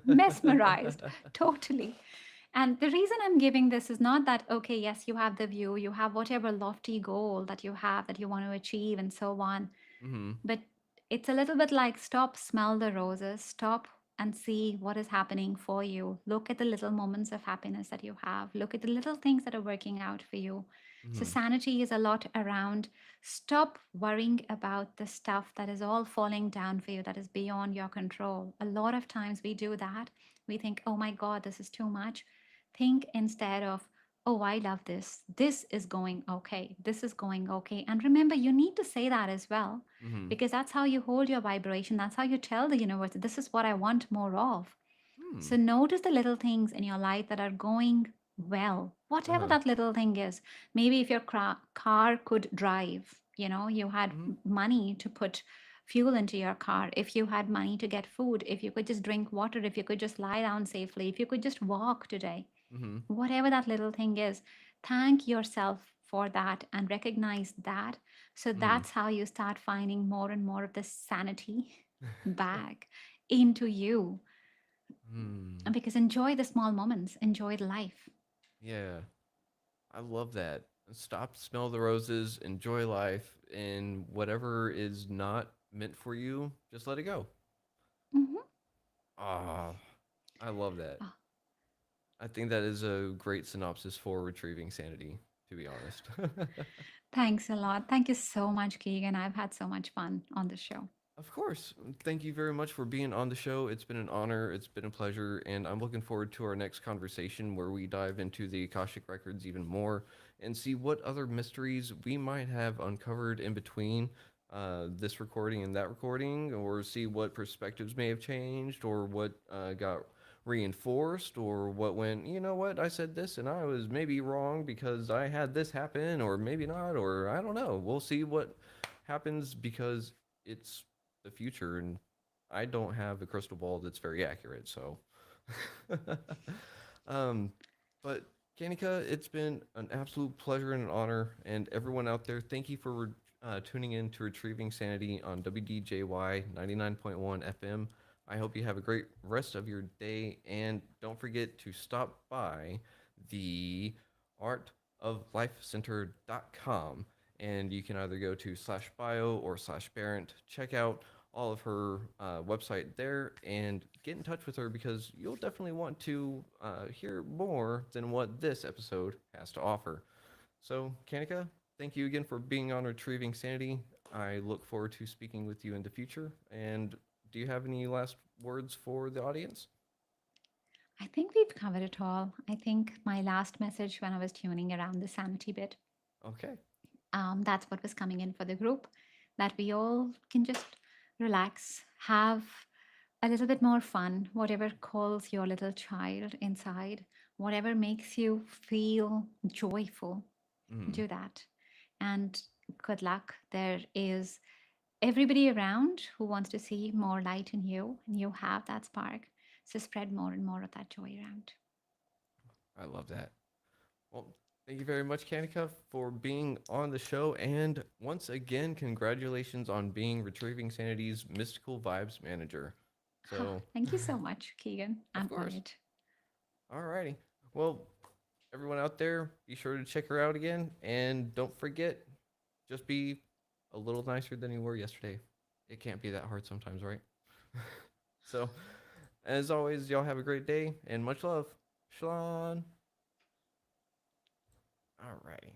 Mesmerized, totally. And the reason I'm giving this is not that, okay, yes, you have the view, you have whatever lofty goal that you have that you want to achieve, and so on. Mm-hmm. But it's a little bit like stop, smell the roses, stop and see what is happening for you. Look at the little moments of happiness that you have. Look at the little things that are working out for you. So, Mm-hmm. sanity is a lot around stop worrying about the stuff that is all falling down for you that is beyond your control. A lot of times we do that. We think, oh my God, this is too much. Think instead of, oh, I love this. This is going okay. This is going okay. And remember, you need to say that as well, Mm-hmm. because that's how you hold your vibration. That's how you tell the universe, this is what I want more of. Hmm. So notice the little things in your life that are going well, Uh whatever huh. that little thing is. Maybe if your car could drive, you had Mm-hmm. money to put fuel into your car, if you had money to get food, if you could just drink water, if you could just lie down safely, if you could just walk today, Mm-hmm. whatever that little thing is, thank yourself for that and recognize that. So Mm-hmm. that's how you start finding more and more of this sanity back into you. Hmm. And because enjoy the small moments, enjoy life. Yeah. I love that. Stop, smell the roses, enjoy life, and whatever is not meant for you, just let it go. Mhm. Ah, I love that. Oh, I think that is a great synopsis for retrieving sanity, to be honest. thanks a lot. Thank you so much, Keegan. I've had so much fun on the show. Of course. Thank you very much for being on the show. It's been an honor. It's been a pleasure. And I'm looking forward to our next conversation where we dive into the Akashic Records even more and see what other mysteries we might have uncovered in between this recording and that recording, or see what perspectives may have changed, or what got reinforced, or what went, you know what, I said this and I was maybe wrong because I had this happen, or maybe not, or I don't know. We'll see what happens because it's the future, and I don't have a crystal ball that's very accurate. So, um, but Kanika, it's been an absolute pleasure and an honor. And everyone out there, thank you for tuning in to Retrieving Sanity on WDJY 99.1 FM. I hope you have a great rest of your day, and don't forget to stop by the artoflifecenter.com, and you can either go to /bio or /parent. Check out all of her website there and get in touch with her because you'll definitely want to hear more than what this episode has to offer. So, Kanika, thank you again for being on Retrieving Sanity. I look forward to speaking with you in the future. And do you have any last words for the audience? I think we've covered it all. I think my last message when I was tuning around the sanity bit, Okay. that's what was coming in for the group, that we all can just relax, have a little bit more fun, whatever calls your little child inside, whatever makes you feel joyful, Mm, do that. And good luck. There is everybody around who wants to see more light in you, and you have that spark. So spread more and more of that joy around. I love that. Well, thank you very much, Kanika, for being on the show. And once again, congratulations on being Retrieving Sanity's Mystical Vibes Manager. So, Thank you so much, Keegan. of I'm course. honored. Alrighty. Well, everyone out there, be sure to check her out again. And don't forget, just be a little nicer than you were yesterday. It can't be that hard sometimes, right? So, as always, y'all have a great day and much love. Shalon. Alrighty.